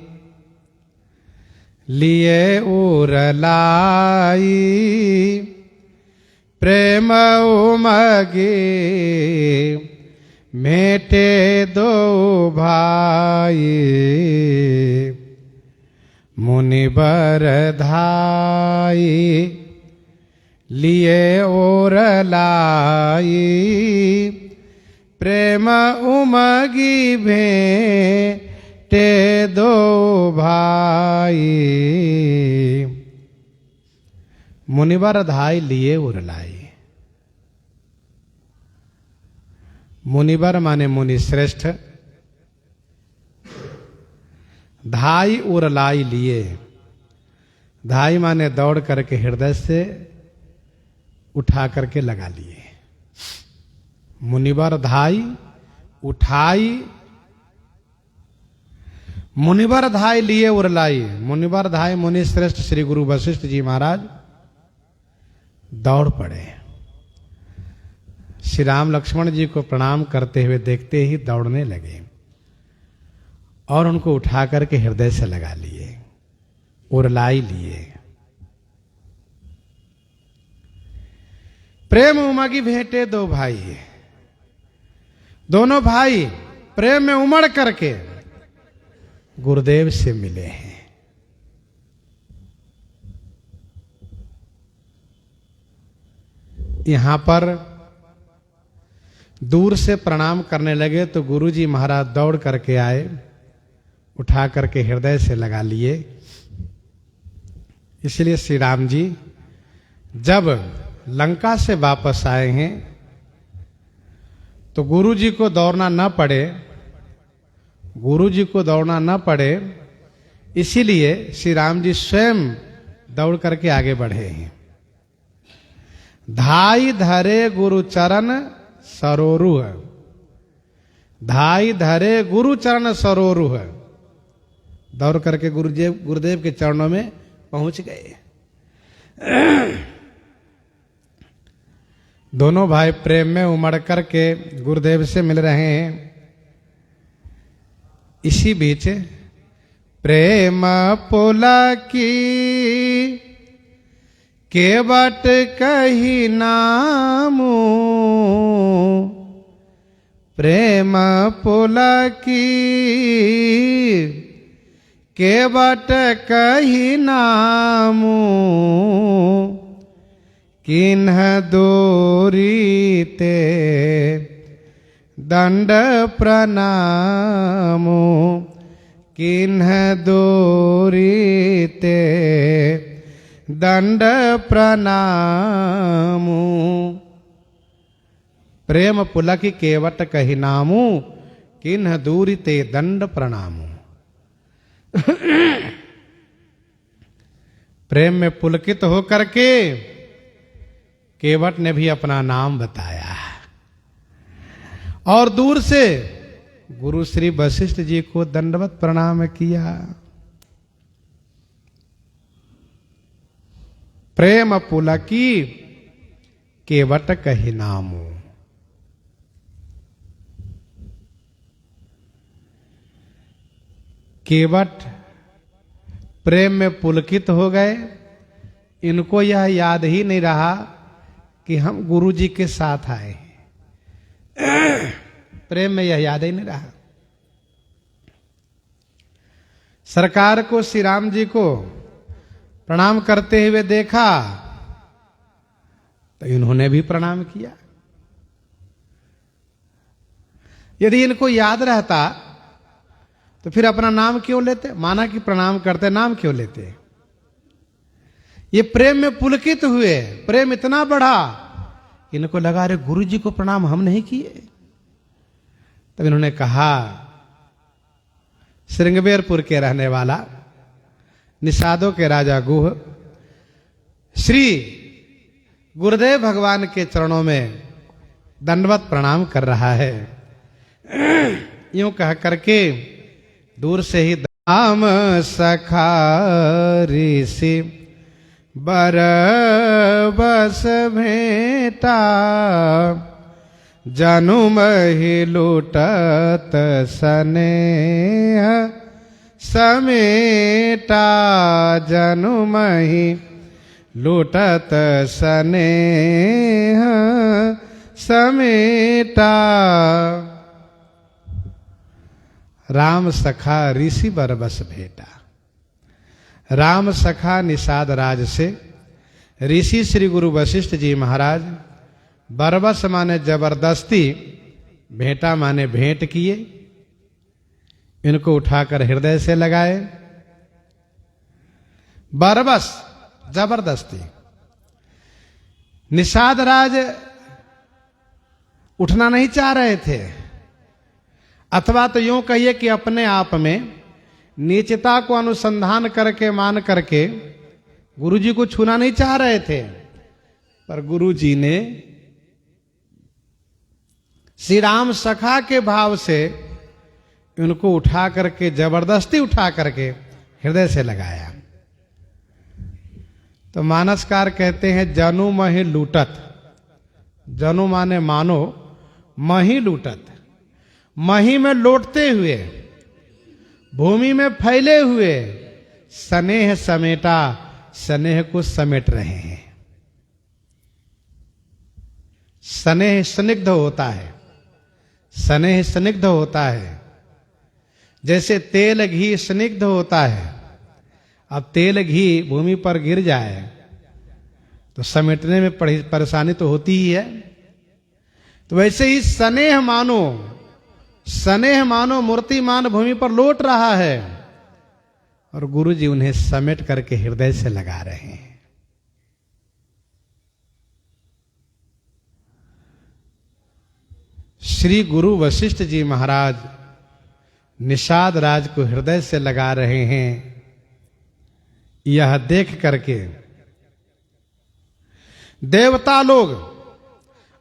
लिए उरलाई, प्रेम उमगे मेटे दो भाई। मुनि बर धाई लिए ओरलाई, प्रेम उमगी भेटे दो भाई। मुनिवर धाई लिए उरलाई। मुनिवर माने मुनि श्रेष्ठ, धाई उरलाई लिए। धाई माने दौड़ करके हृदय से उठा करके लगा लिए। मुनिवर धाई उठाई, मुनिवर धाई लिए उरलाई। मुनिवर धाई मुनि श्रेष्ठ श्री गुरु वशिष्ठ जी महाराज दौड़ पड़े। श्री राम लक्ष्मण जी को प्रणाम करते हुए देखते ही दौड़ने लगे और उनको उठा करके हृदय से लगा लिए, उरलाई लिए। प्रेम उमगी भेंटे दो भाई। दोनों भाई प्रेम में उमड़ करके गुरुदेव से मिले हैं। यहां पर दूर से प्रणाम करने लगे तो गुरुजी महाराज दौड़ करके आए, उठा करके हृदय से लगा लिए। इसलिए श्री राम जी जब लंका से वापस आए हैं तो गुरुजी को दौड़ना न पड़े, गुरुजी को दौड़ना न पड़े, इसीलिए श्री राम जी स्वयं दौड़ करके आगे बढ़े हैं। धाई धरे गुरु चरण सरोरु है, धाई धरे गुरु चरण सरोरु है। दौड़ करके गुरुदेव के चरणों में पहुंच गए। दोनों भाई प्रेम में उमड़ करके गुरुदेव से मिल रहे हैं। इसी बीच प्रेम पुलकी केवट कही नामू, प्रेम पुलकी केवट कही नामू, किन्ह दूरी ते दंड प्रणामो, किन्ह दूरी ते दंड प्रणामो। प्रेम पुलकी केवट कही नामू, किन्ह दूरी ते दंड प्रणामो। प्रेम में पुलकित होकर के केवट ने भी अपना नाम बताया और दूर से गुरु श्री वशिष्ठ जी को दंडवत प्रणाम किया। प्रेम पुलकी केवट कही नामो। केवट प्रेम में पुलकित हो गए। इनको यह याद ही नहीं रहा कि हम गुरु जी के साथ आए। प्रेम में यह याद ही नहीं रहा। सरकार को श्री राम जी को प्रणाम करते हुए देखा तो इन्होंने भी प्रणाम किया। यदि इनको याद रहता तो फिर अपना नाम क्यों लेते? माना कि प्रणाम करते, नाम क्यों लेते? ये प्रेम में पुलकित हुए। प्रेम इतना बढ़ा, इनको लगा अरे गुरु जी को प्रणाम हम नहीं किए। तब इन्होंने कहा, श्रृंगबेरपुर के रहने वाला, निषादों के राजा गुह, श्री गुरुदेव भगवान के चरणों में दंडवत प्रणाम कर रहा है। यूं कह करके दूर से ही राम सखा ऋषि बरबस भेटा, जनुम ही लूटत स्नेह समेटा, जनुम ही लूटत स्नेह समेटा। राम सखा ऋषि बरबस भेटा। राम सखा निषाद राज से ऋषि श्री गुरु वशिष्ठ जी महाराज बरबस माने जबरदस्ती, भेंटा माने भेंट किए। इनको उठाकर हृदय से लगाए। बरबस जबरदस्ती। निषाद राज उठना नहीं चाह रहे थे, अथवा तो यूं कहिए कि अपने आप में नीचता को अनुसंधान करके मान करके गुरुजी को छूना नहीं चाह रहे थे। पर गुरुजी ने श्री राम सखा के भाव से उनको उठा करके, जबरदस्ती उठा करके हृदय से लगाया। तो मानसकार कहते हैं जनु मही लूटत। जनु माने मानो, मही लूटत, मही में लौटते हुए, भूमि में फैले हुए, स्नेह समेटा, स्नेह को समेट रहे हैं। स्नेह स्निग्ध होता है, स्नेह स्निग्ध होता है। जैसे तेल घी स्निग्ध होता है। अब तेल घी भूमि पर गिर जाए तो समेटने में परेशानी तो होती ही है। तो वैसे ही स्नेह मानो, स्नेह मानो मूर्तिमान भूमि पर लौट रहा है और गुरु जी उन्हें समेट करके हृदय से लगा रहे हैं। श्री गुरु वशिष्ठ जी महाराज निषाद राज को हृदय से लगा रहे हैं। यह देख करके देवता लोग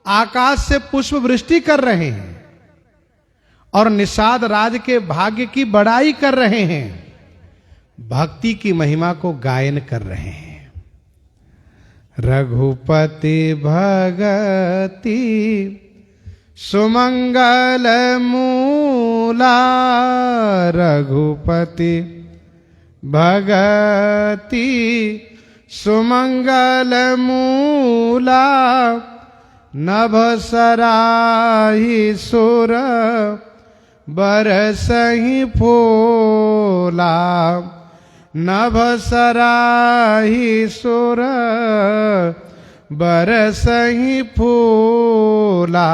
आकाश से पुष्प वृष्टि कर रहे हैं और निषाद राज के भाग्य की बड़ाई कर रहे हैं, भक्ति की महिमा को गायन कर रहे हैं। रघुपति भगति सुमंगल मूला, रघुपति भगति सुमंगल मूला, नभ सराही सुर बरसहि फूला, नभ सराही सुर बरसहि फूला,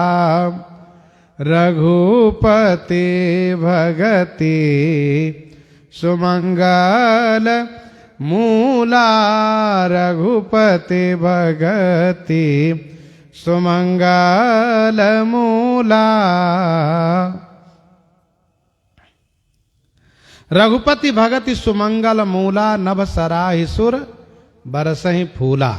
रघुपति भगति सुमंगल मूला, रघुपति भगति सुमंगल मूला। रघुपति भगति सुमंगल मूला, नभ सराहि सुर बरसहि फूला।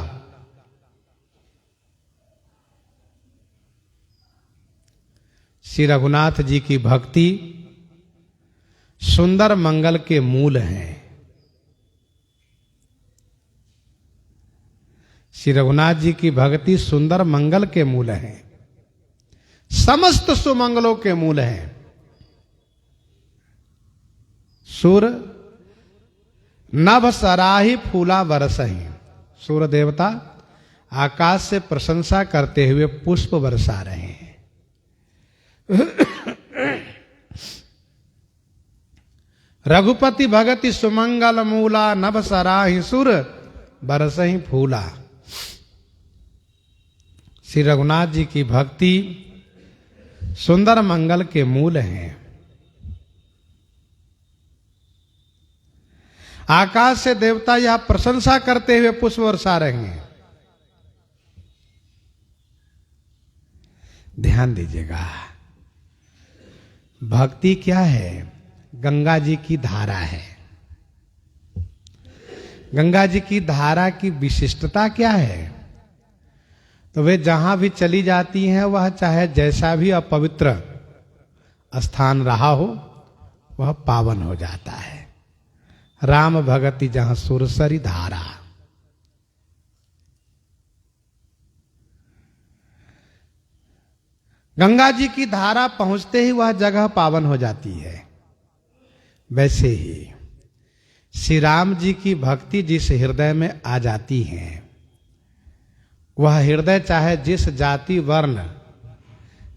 श्री रघुनाथ जी की भक्ति सुंदर मंगल के मूल हैं। श्री रघुनाथ जी की भक्ति सुंदर मंगल के मूल हैं, समस्त सुमंगलों के मूल हैं। सुर नभ सराही फूला बरसहि, सूर्य देवता आकाश से प्रशंसा करते हुए पुष्प बरसा रहे हैं। रघुपति भगति सुमंगल मूला, नभ सराहि सुर बरसहि फूला। श्री रघुनाथ जी की भक्ति सुंदर मंगल के मूल हैं। आकाश से देवता यह प्रशंसा करते हुए पुष्प बरसा रहे हैं। ध्यान दीजिएगा, भक्ति क्या है? गंगा जी की धारा है। गंगा जी की धारा की विशिष्टता क्या है? तो वे जहां भी चली जाती हैं, वह चाहे जैसा भी अपवित्र स्थान रहा हो, वह पावन हो जाता है। राम भगति जहां सुरसरी धारा। गंगा जी की धारा पहुंचते ही वह जगह पावन हो जाती है। वैसे ही श्री राम जी की भक्ति जिस हृदय में आ जाती है, वह हृदय चाहे जिस जाति वर्ण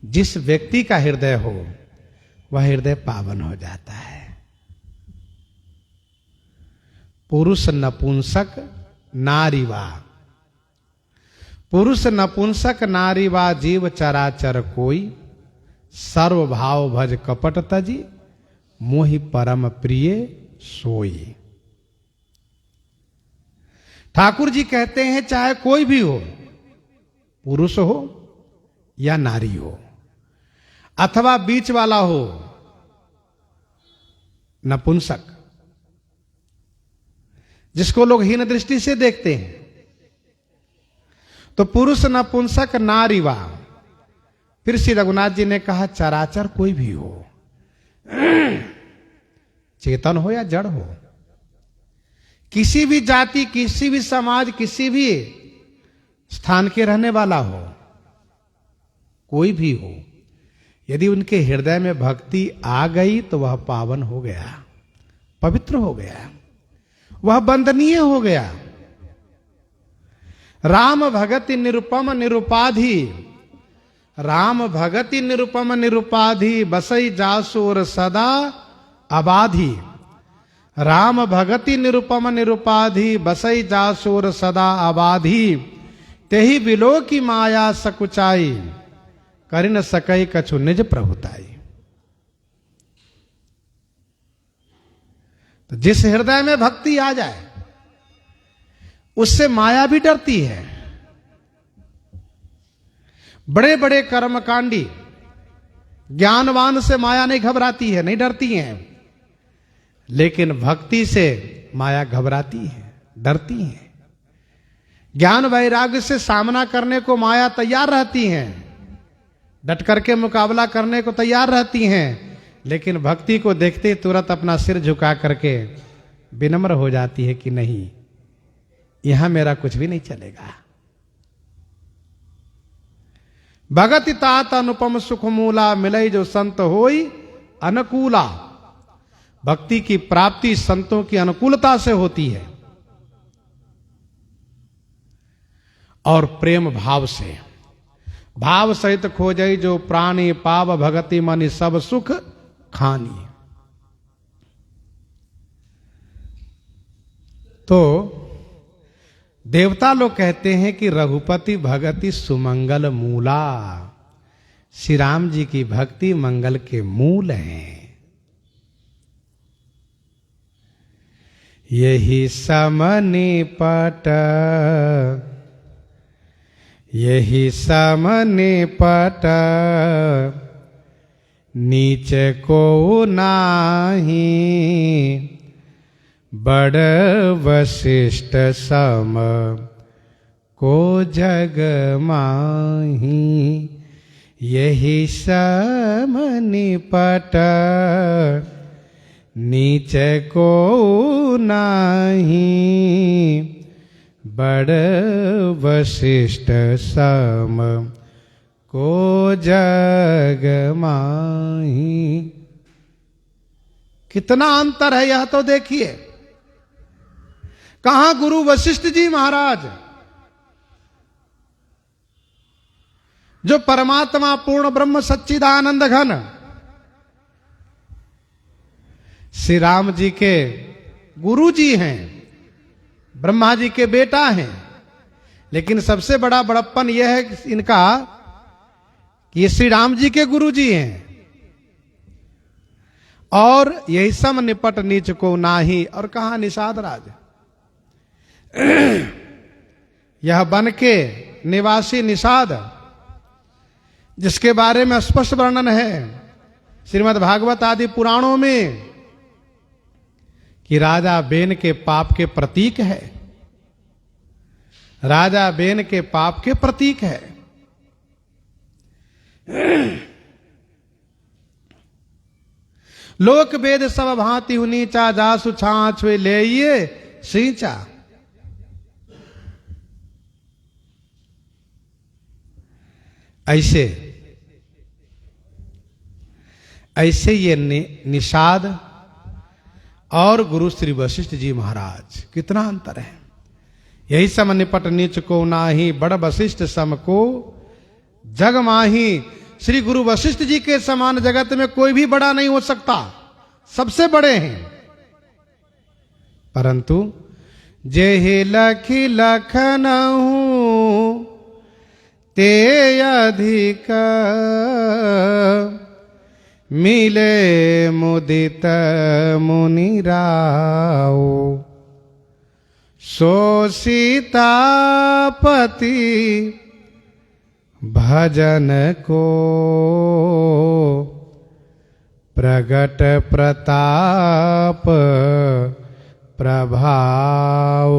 जिस व्यक्ति का हृदय हो, वह हृदय पावन हो जाता है। पुरुष नपुंसक नारीवा, पुरुष नपुंसक नारीवा, जीव चराचर कोई, सर्व भाव भज कपट तजी, मोहि परम प्रिय सोई। ठाकुर जी कहते हैं चाहे कोई भी हो, पुरुष हो या नारी हो, अथवा बीच वाला हो, नपुंसक जिसको लोग हीन दृष्टि से देखते हैं, तो पुरुष नपुंसक नारीवा। फिर श्री रघुनाथ जी ने कहा चराचर कोई भी हो, चेतन हो या जड़ हो, किसी भी जाति, किसी भी समाज, किसी भी स्थान के रहने वाला हो, कोई भी हो, यदि उनके हृदय में भक्ति आ गई तो वह पावन हो गया, पवित्र हो गया, वह वंदनीय हो गया। राम भगति निरुपम निरुपाधि, राम भगति निरुपम निरुपाधि, बसई जासुर सदा अबाधि। राम भगति निरुपम निरुपाधि, बसई जासुर सदा अबाधि। तेहि बिलो की माया सकुचाई, कर न सकई कछु निज प्रभुताई। तो जिस हृदय में भक्ति आ जाए, उससे माया भी डरती है। बड़े बड़े कर्मकांडी ज्ञानवान से माया नहीं घबराती है, नहीं डरती है, लेकिन भक्ति से माया घबराती है, डरती है। ज्ञान वैराग्य से सामना करने को माया तैयार रहती हैं, डट करके मुकाबला करने को तैयार रहती हैं, लेकिन भक्ति को देखते तुरंत अपना सिर झुका करके विनम्र हो जाती है कि नहीं, यहां मेरा कुछ भी नहीं चलेगा। भगति तात अनुपम सुख मूला, मिलई जो संत होई अनुकूला। भक्ति की प्राप्ति संतों की अनुकूलता से होती है और प्रेम भाव से। भाव सहित खोजई जो प्राणी पाव, भगति मनि सब सुख खानी। तो देवता लोग कहते हैं कि रघुपति भगति सुमंगल मूला, श्री राम जी की भक्ति मंगल के मूल हैं। यही समनिपट, यही समनिपट, नीच को नाही, बड़ वशिष्ठ सम को जग माही। यही समनिपट, नीच को नाही, बड़ वशिष्ठ सम को जग माही। कितना अंतर है यह तो देखिए। कहां गुरु वशिष्ठ जी महाराज, जो परमात्मा पूर्ण ब्रह्म सच्चिदानंद घन श्री राम जी के गुरु जी हैं, ब्रह्मा जी के बेटा हैं, लेकिन सबसे बड़ा बड़प्पन यह है इनका कि ये श्री राम जी के गुरु जी हैं। और यही सम निपट नीच को नाही। और कहा निषाद राज, यह वन के निवासी निषाद, जिसके बारे में स्पष्ट वर्णन है श्रीमद् भागवत आदि पुराणों में कि राजा बेन के पाप के प्रतीक है, राजा बेन के पाप के प्रतीक है। लोक वेद सब भांति नीचा, जासु छाछ वे ले सींचा। ऐसे ये निषाद और गुरु श्री वशिष्ठ जी महाराज, कितना अंतर है। यही सम निपट नीच को नाही, बड़ वशिष्ठ सम को जग माही। श्री गुरु वशिष्ठ जी के समान जगत में कोई भी बड़ा नहीं हो सकता, सबसे बड़े हैं। परंतु जेहि लखी लखनऊ ते अधिक, मिले मुदित मुनि राव। सो सीतापति भजन को, प्रगट प्रताप प्रभाव।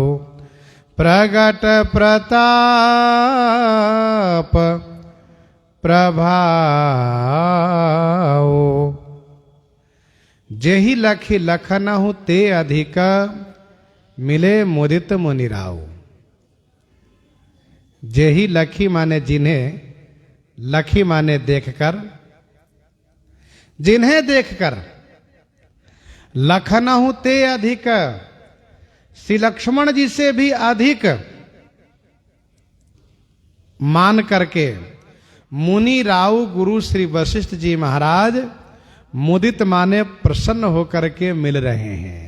प्रगट प्रताप प्रभाव। जेहि लखी लखनऊ ते अधिक, मिले मुदित मुनि राव। जेहि लखी माने जिन्हें, लखी माने देखकर, जिन्हें देखकर, लखनऊ ते अधिक, श्री लक्ष्मण जी से भी अधिक मान करके मुनि राव गुरु श्री वशिष्ठ जी महाराज मुदित माने प्रसन्न होकर के मिल रहे हैं।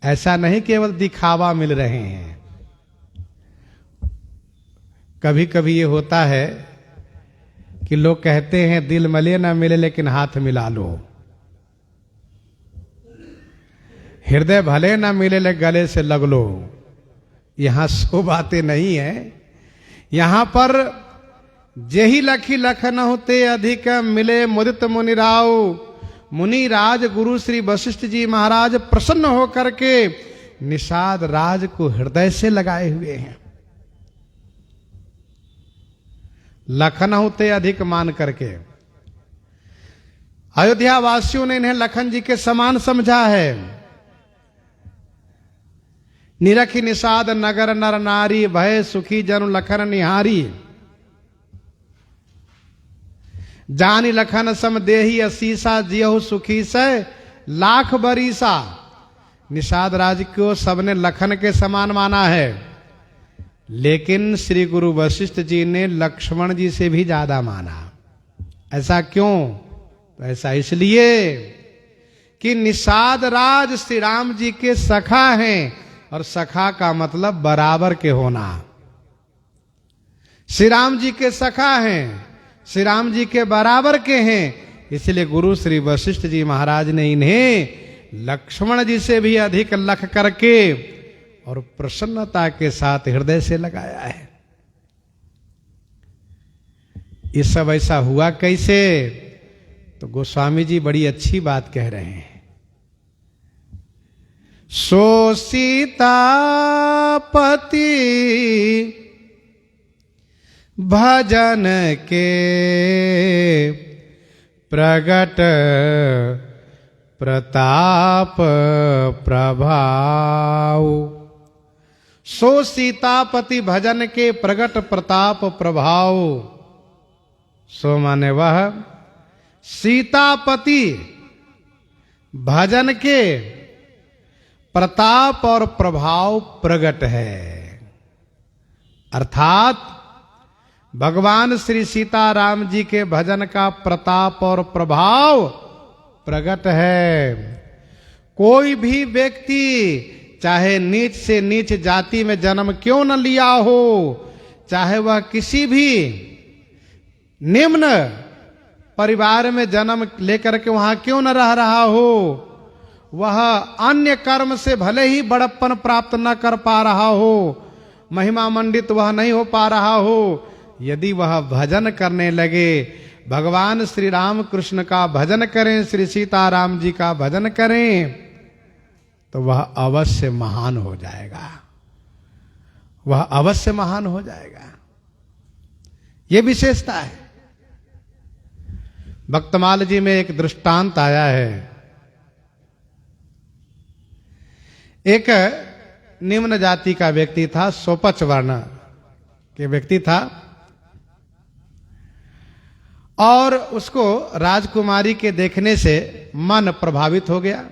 ऐसा नहीं केवल दिखावा मिल रहे हैं। कभी कभी ये होता है कि लोग कहते हैं दिल मले ना मिले लेकिन हाथ मिला लो, हृदय भले ना मिले ले गले से लग लो। यहां सो बातें नहीं है। यहां पर जेहि लखी लखनऊ ते अधिक, मिले मुदित मुनि राव। मुनि राज गुरु श्री वशिष्ठ जी महाराज प्रसन्न होकर के निषाद राज को हृदय से लगाए हुए हैं। लखन होते अधिक मान करके अयोध्या वासियों ने इन्हें लखन जी के समान समझा है। निरखी निषाद नगर नर नारी, भय सुखी जनु लखन निहारी। जानी लखन सम देही असीसा, जियहु सुखी से लाख बरीसा। निषाद राज को सबने लखन के समान माना है, लेकिन श्री गुरु वशिष्ठ जी ने लक्ष्मण जी से भी ज्यादा माना। ऐसा क्यों? तो ऐसा इसलिए कि निषाद राज श्री राम जी के सखा हैं, और सखा का मतलब बराबर के होना। श्री राम जी के सखा हैं, श्री राम जी के बराबर के हैं, इसलिए गुरु श्री वशिष्ठ जी महाराज ने इन्हें लक्ष्मण जी से भी अधिक लख करके और प्रसन्नता के साथ हृदय से लगाया है। ये सब ऐसा हुआ कैसे? तो गोस्वामी जी बड़ी अच्छी बात कह रहे हैं। सो सीतापति भजन के प्रगट प्रताप प्रभाव। सो सीतापति भजन के प्रगट प्रताप प्रभाव। सो माने वह सीतापति भजन के प्रताप और प्रभाव प्रगट है। अर्थात भगवान श्री सीताराम जी के भजन का प्रताप और प्रभाव प्रगट है। कोई भी व्यक्ति चाहे नीच से नीच जाति में जन्म क्यों न लिया हो, चाहे वह किसी भी निम्न परिवार में जन्म लेकर के वहां क्यों न रह रहा हो, वह अन्य कर्म से भले ही बड़प्पन प्राप्त न कर पा रहा हो, महिमा मंडित वह नहीं हो पा रहा हो, यदि वह भजन करने लगे, भगवान श्री राम कृष्ण का भजन करें, श्री सीताराम जी का भजन करें, तो वह अवश्य महान हो जाएगा। वह अवश्य महान हो जाएगा। यह विशेषता है। भक्तमाल जी में एक दृष्टांत आया है। एक निम्न जाति का व्यक्ति था, सोपच वर्ण के व्यक्ति था, और उसको राजकुमारी के देखने से मन प्रभावित हो गया,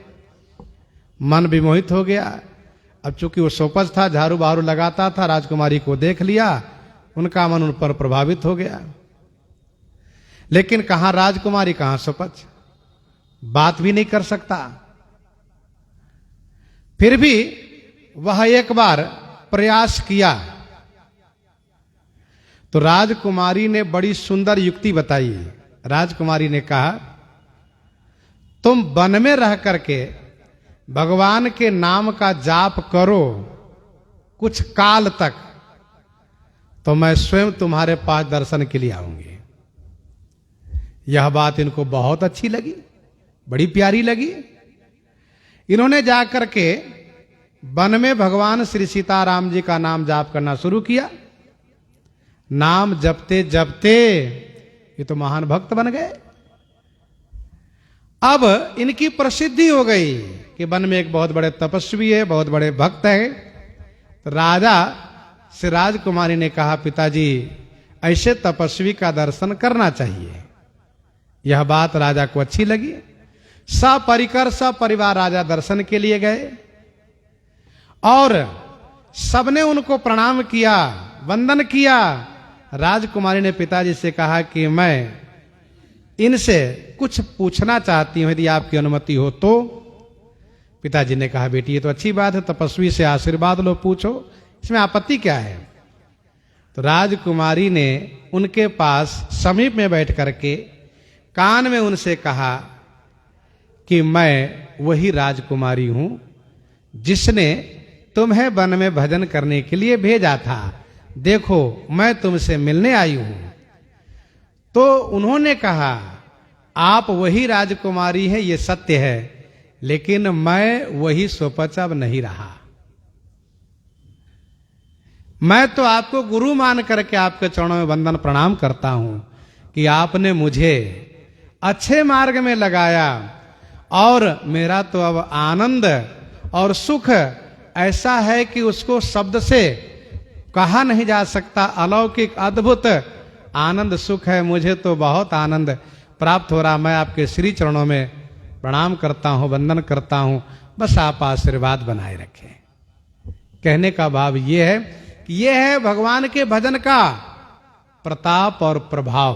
मन विमोहित हो गया। अब चूंकि वो सोपच था, झाड़ू बहारू लगाता था, राजकुमारी को देख लिया, उनका मन उन पर प्रभावित हो गया। लेकिन कहां राजकुमारी, कहां सोपच, बात भी नहीं कर सकता। फिर भी वह एक बार प्रयास किया तो राजकुमारी ने बड़ी सुंदर युक्ति बताई। राजकुमारी ने कहा, तुम वन में रह करके भगवान के नाम का जाप करो कुछ काल तक, तो मैं स्वयं तुम्हारे पास दर्शन के लिए आऊंगी। यह बात इनको बहुत अच्छी लगी, बड़ी प्यारी लगी। इन्होंने जाकर के वन में भगवान श्री सीताराम जी का नाम जाप करना शुरू किया। नाम जपते जपते ये तो महान भक्त बन गए। अब इनकी प्रसिद्धि हो गई कि वन में एक बहुत बड़े तपस्वी है, बहुत बड़े भक्त है। तो राजा से राजकुमारी ने कहा, पिताजी ऐसे तपस्वी का दर्शन करना चाहिए। यह बात राजा को अच्छी लगी। सपरिकर सपरिवार राजा दर्शन के लिए गए और सबने उनको प्रणाम किया, वंदन किया। राजकुमारी ने पिताजी से कहा कि मैं इनसे कुछ पूछना चाहती हूं, यदि आपकी अनुमति हो तो। पिताजी ने कहा, बेटी ये तो अच्छी बात है, तपस्वी से आशीर्वाद लो, पूछो, इसमें आपत्ति क्या है। तो राजकुमारी ने उनके पास समीप में बैठ करके कान में उनसे कहा कि मैं वही राजकुमारी हूं जिसने तुम्हें वन में भजन करने के लिए भेजा था। देखो मैं तुमसे मिलने आई हूं। तो उन्होंने कहा, आप वही राजकुमारी हैं, ये सत्य है, लेकिन मैं वही सोपच अब नहीं रहा। मैं तो आपको गुरु मान करके आपके चरणों में वंदन प्रणाम करता हूं कि आपने मुझे अच्छे मार्ग में लगाया और मेरा तो अब आनंद और सुख ऐसा है कि उसको शब्द से कहा नहीं जा सकता। अलौकिक अद्भुत आनंद सुख है, मुझे तो बहुत आनंद प्राप्त हो रहा। मैं आपके श्री चरणों में प्रणाम करता हूं, वंदन करता हूं, बस आप आशीर्वाद बनाए रखें। कहने का भाव ये है कि ये है भगवान के भजन का प्रताप और प्रभाव।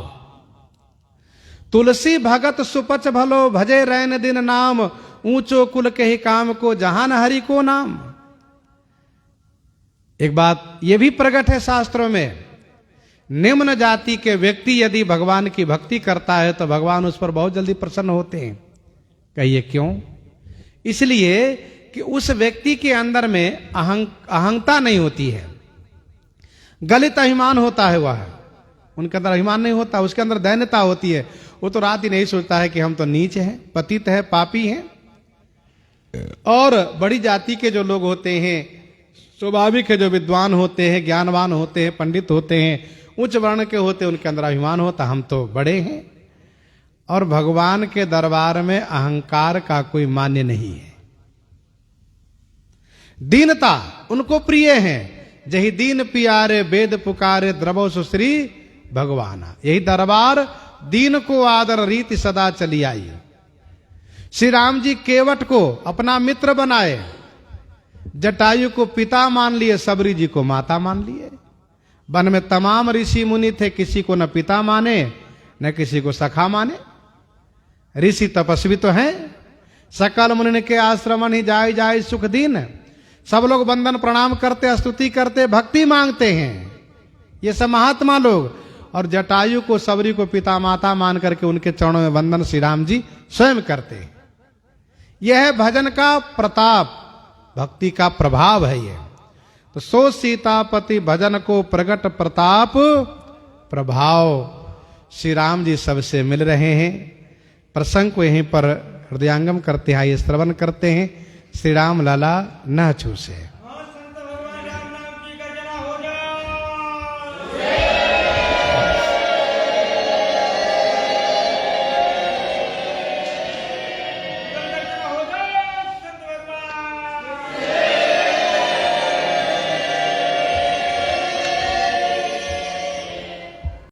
तुलसी भगत सुपच भलो, भजे रैन दिन नाम, ऊंचो कुल के ही काम को, जहान हरि को नाम। एक बात यह भी प्रकट है शास्त्रों में, निम्न जाति के व्यक्ति यदि भगवान की भक्ति करता है तो भगवान उस पर बहुत जल्दी प्रसन्न होते हैं। कहिए क्यों? इसलिए कि उस व्यक्ति के अंदर में अहंता नहीं होती है, गलित अभिमान होता है। वह उनके अंदर अभिमान नहीं होता, उसके अंदर दैन्यता होती है। वो तो रात ही नहीं सोचता है कि हम तो नीच हैं, पतित है, पापी हैं। और बड़ी जाति के जो लोग होते हैं, स्वाभाविक है, जो विद्वान होते हैं, ज्ञानवान होते हैं, पंडित होते हैं, उच्च वर्ण के होते हैं, उनके अंदर अभिमान होता, हम तो बड़े हैं। और भगवान के दरबार में अहंकार का कोई मान्य नहीं है। दीनता उनको प्रिय है। जही दीन पियारे वेद पुकारे, द्रवो सुश्री भगवाना। यही दरबार दीन को आदर रीति सदा चली आई। श्री राम जी केवट को अपना मित्र बनाए, जटायु को पिता मान लिए, सबरी जी को माता मान लिए। वन में तमाम ऋषि मुनि थे, किसी को न पिता माने न किसी को सखा माने। ऋषि तपस्वी तो हैं, सकल मुनि के आश्रमन ही जाय जाय सुख दीन। सब लोग वंदन प्रणाम करते, स्तुति करते, भक्ति मांगते हैं, ये सब महात्मा लोग। और जटायु को सबरी को पिता माता मान करके उनके चरणों में वंदन श्री राम जी स्वयं करते हैं। यह है भजन का प्रताप, भक्ति का प्रभाव है ये। तो सो सीतापति भजन को प्रगट प्रताप प्रभाव। श्री राम जी सबसे मिल रहे हैं। प्रसंग को यहीं पर हृदयांगम करते हैं, ये श्रवण करते हैं। श्री राम लाला न छूसे।